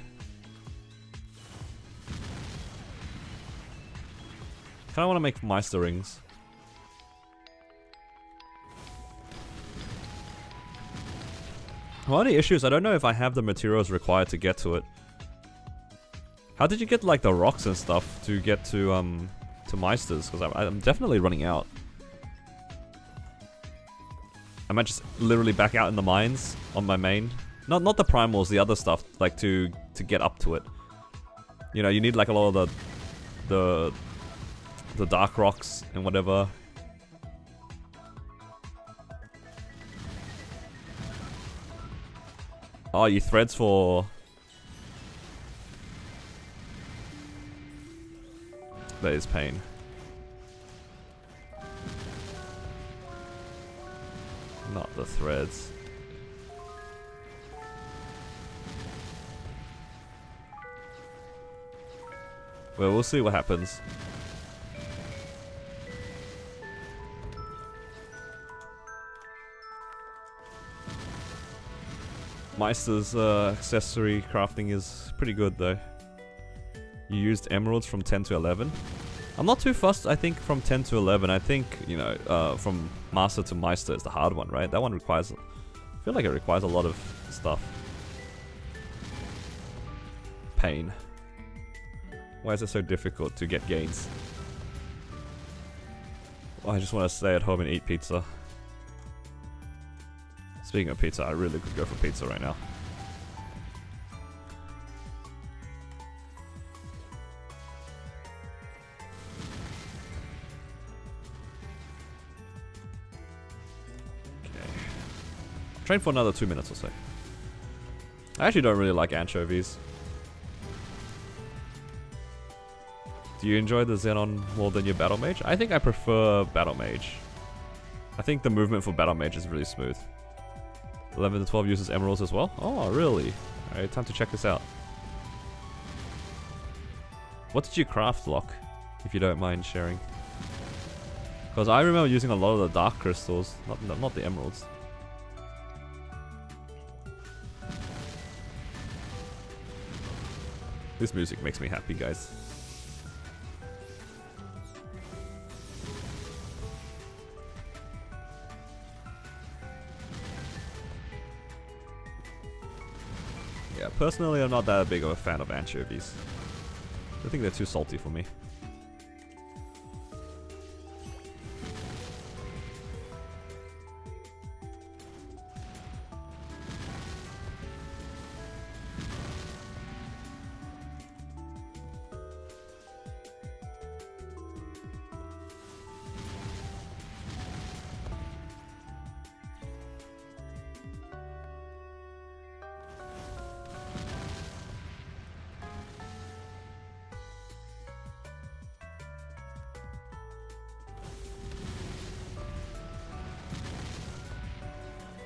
Kinda wanna make Meister rings. One of the issues, I don't know if I have the materials required to get to it. How did you get like the rocks and stuff to get to Meisters? Because I'm definitely running out. I might just literally back out in the mines on my main. Not the primals, the other stuff, like to get up to it. You know, you need like a lot of the dark rocks and whatever. Oh, you threads for... That is pain. Not the threads. Well, we'll see what happens. Meister's accessory crafting is pretty good though. You used emeralds from 10 to 11. I'm not too fussed, I think, from 10 to 11. I think, you know, from Master to Meister is the hard one, right? That one requires... I feel like it requires a lot of stuff. Pain. Why is it so difficult to get gains? Well, I just want to stay at home and eat pizza. Speaking of pizza, I really could go for pizza right now. Train for another 2 minutes or so. I actually don't really like anchovies. Do you enjoy the Xenon more than your Battle Mage? I think I prefer Battle Mage. I think the movement for Battle Mage is really smooth. 11 to 12 uses emeralds as well? Oh, really? Alright, time to check this out. What did you craft, Locke? If you don't mind sharing. Because I remember using a lot of the dark crystals, not the emeralds. This music makes me happy, guys. Yeah, personally I'm not that big of a fan of anchovies. I think they're too salty for me.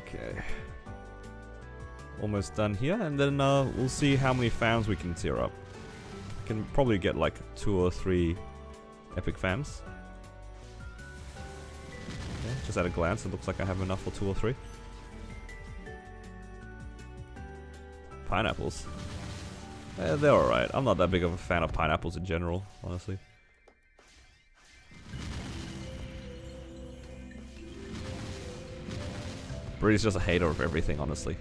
Okay. Almost done here, and then we'll see how many fams we can tier up. We can probably get like 2 or 3 epic fams. Okay, just at a glance, it looks like I have enough for 2 or 3. Pineapples. They're alright. I'm not that big of a fan of pineapples in general, honestly. Bree's just a hater of everything, honestly.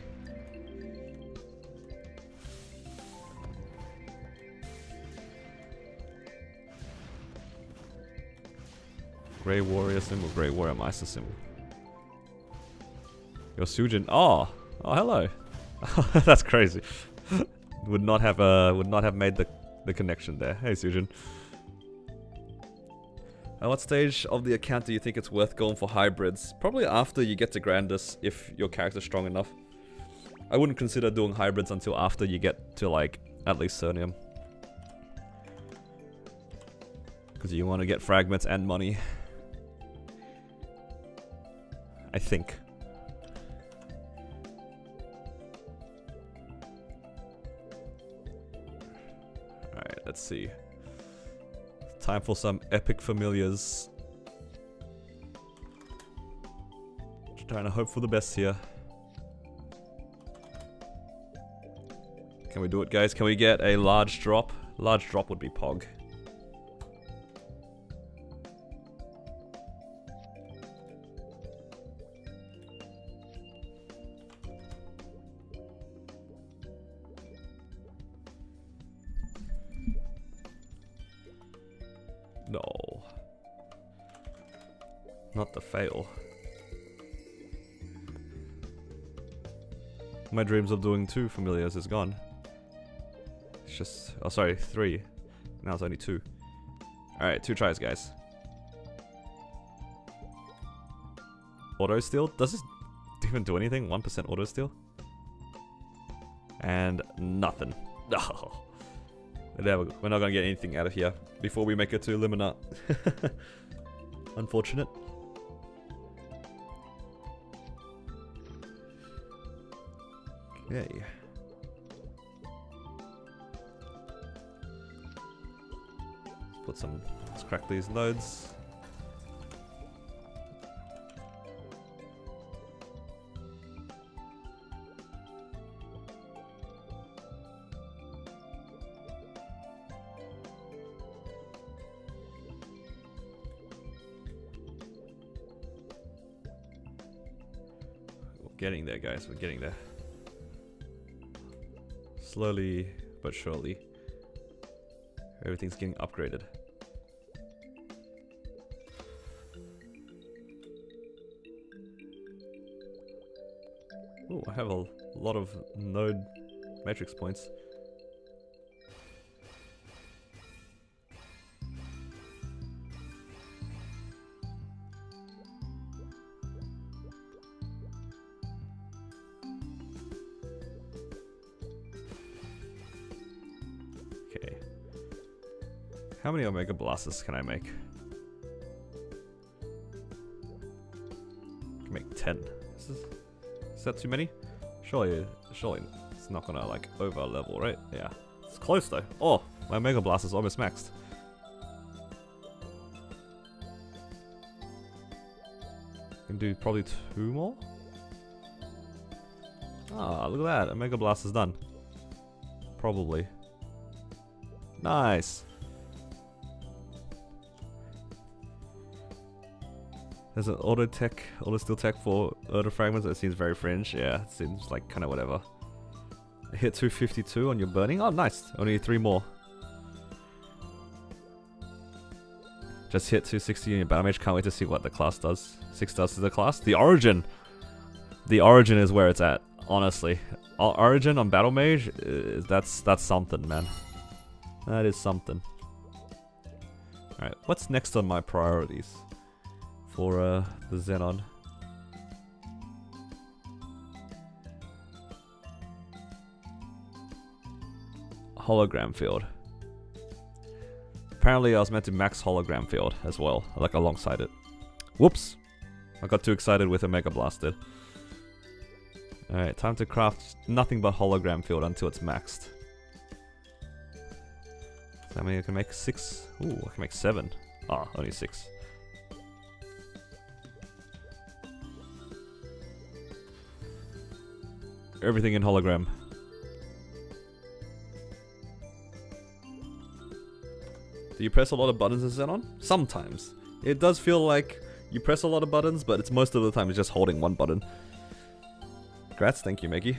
Grey Warrior symbol, Grey Warrior Meister symbol. Your Sujin. Oh, hello. That's crazy. would not have made the connection there. Hey, Sujin. At what stage of the account do you think it's worth going for hybrids? Probably after you get to Grandis, if your character's strong enough. I wouldn't consider doing hybrids until after you get to, like, at least Cernium. Because you want to get fragments and money. I think. Alright, let's see. Time for some epic familiars. Just trying to hope for the best here. Can we do it, guys? Can we get a large drop? Large drop would be Pog. No. Not the fail. My dreams of doing 2 familiars is gone. It's just... oh, sorry, 3. Now it's only 2. Alright, 2 tries, guys. Auto steal? Does this even do anything? 1% auto steal? And nothing. No. There we go. We're not gonna get anything out of here before we make it to Illuminat. Unfortunate. Okay. Let's crack these loads. Getting there, guys. We're getting there. Slowly but surely. Everything's getting upgraded. Oh, I have a lot of node matrix points. Okay. How many Omega Blasters can I make? I can make 10. Is that too many? Surely it's not gonna like over level, right? Yeah. It's close though. Oh, my Mega Blast is almost maxed. Can do probably 2 more? Ah, look at that. A Mega Blast is done. Probably. Nice. There's an auto steel tech for auto fragments. That seems very fringe. Yeah, it seems like kind of whatever. Hit 252 on your burning. Oh, nice. Only 3 more. Just hit 260 on your battle mage. Can't wait to see what the class does. 6 does to the class. The origin. The origin is where it's at. Honestly, origin on battle mage. That's something, man. That is something. All right, what's next on my priorities for the Xenon? Hologram field. Apparently I was meant to max hologram field as well, like alongside it. Whoops! I got too excited with a Mega Blaster. Alright, time to craft nothing but hologram field until it's maxed. So I mean I can make 6. Ooh, I can make 7. Ah, only 6. Everything in hologram. Do you press a lot of buttons in Xenon? Sometimes. It does feel like you press a lot of buttons, but it's most of the time it's just holding one button. Congrats, thank you, Meggy.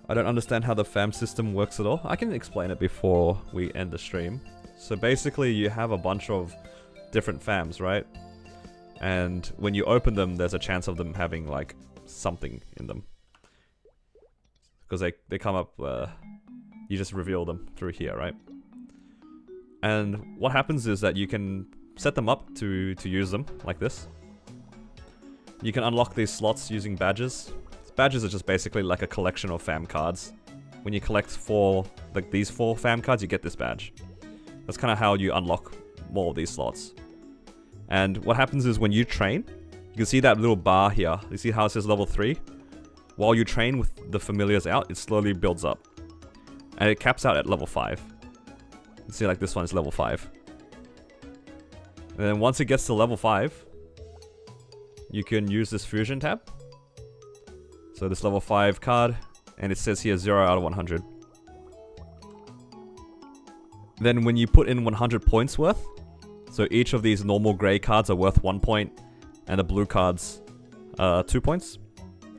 I don't understand how the fam system works at all. I can explain it before we end the stream. So basically you have a bunch of different fams, right? And when you open them, there's a chance of them having like something in them. Because they come up, you just reveal them through here, right? And what happens is that you can set them up to use them, like this. You can unlock these slots using badges. Badges are just basically like a collection of fam cards. When you collect these 4 fam cards, you get this badge. That's kind of how you unlock more of these slots. And what happens is when you train, you can see that little bar here. You see how it says level 3? While you train with the familiars out, it slowly builds up. And it caps out at level 5. You see like this one is level 5. And then once it gets to level 5, you can use this fusion tab. So this level 5 card, and it says here 0 out of 100. Then when you put in 100 points worth, so each of these normal grey cards are worth 1 point, and the blue cards 2 points.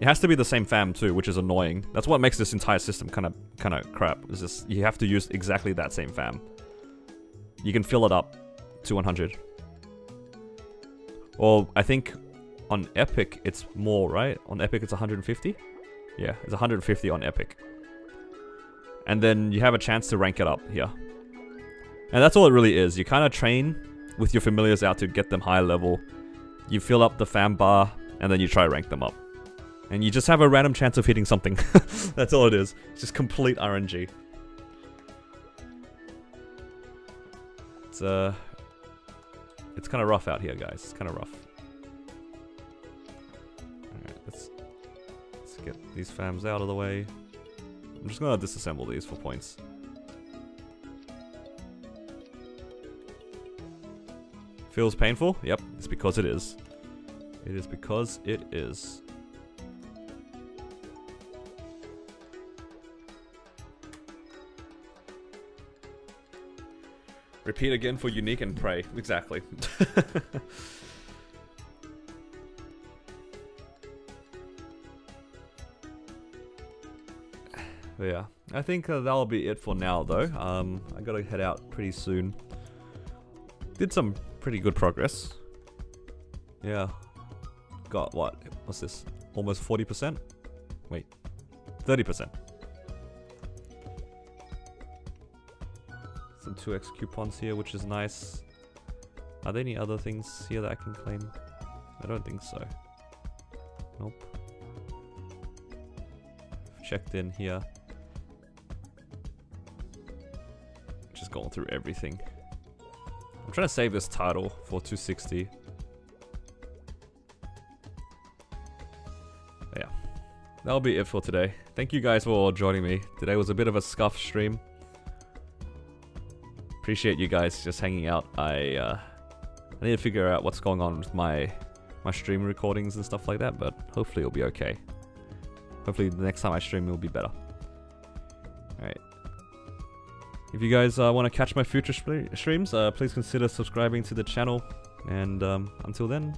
It has to be the same fam too, which is annoying. That's what makes this entire system kind of crap. Is just you have to use exactly that same fam. You can fill it up to 100. Well, I think on Epic it's more, right? On Epic it's 150? Yeah, it's 150 on Epic. And then you have a chance to rank it up here. And that's all it really is. You kind of train with your familiars out to get them high level. You fill up the fam bar, and then you try to rank them up. And you just have a random chance of hitting something. That's all it is. It's just complete RNG. It's kind of rough out here, guys. It's kind of rough. Alright, let's get these fams out of the way. I'm just gonna disassemble these for points. Feels painful? Yep, it's because it is. It is because it is. Repeat again for unique and pray. Exactly. But yeah, I think that'll be it for now though. I gotta head out pretty soon. Did some pretty good progress. Yeah. Got what? What's this? Almost 40%? Wait. 30%. Some 2x coupons here, which is nice. Are there any other things here that I can claim? I don't think so. Nope. Checked in here. Just going through everything. I'm trying to save this title for 260. Yeah. That'll be it for today. Thank you guys for joining me. Today was a bit of a scuff stream. Appreciate you guys just hanging out. I need to figure out what's going on with my stream recordings and stuff like that, but hopefully it'll be okay. Hopefully the next time I stream it will be better. Alright. If you guys want to catch my future streams, please consider subscribing to the channel. And until then,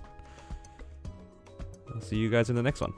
I'll see you guys in the next one.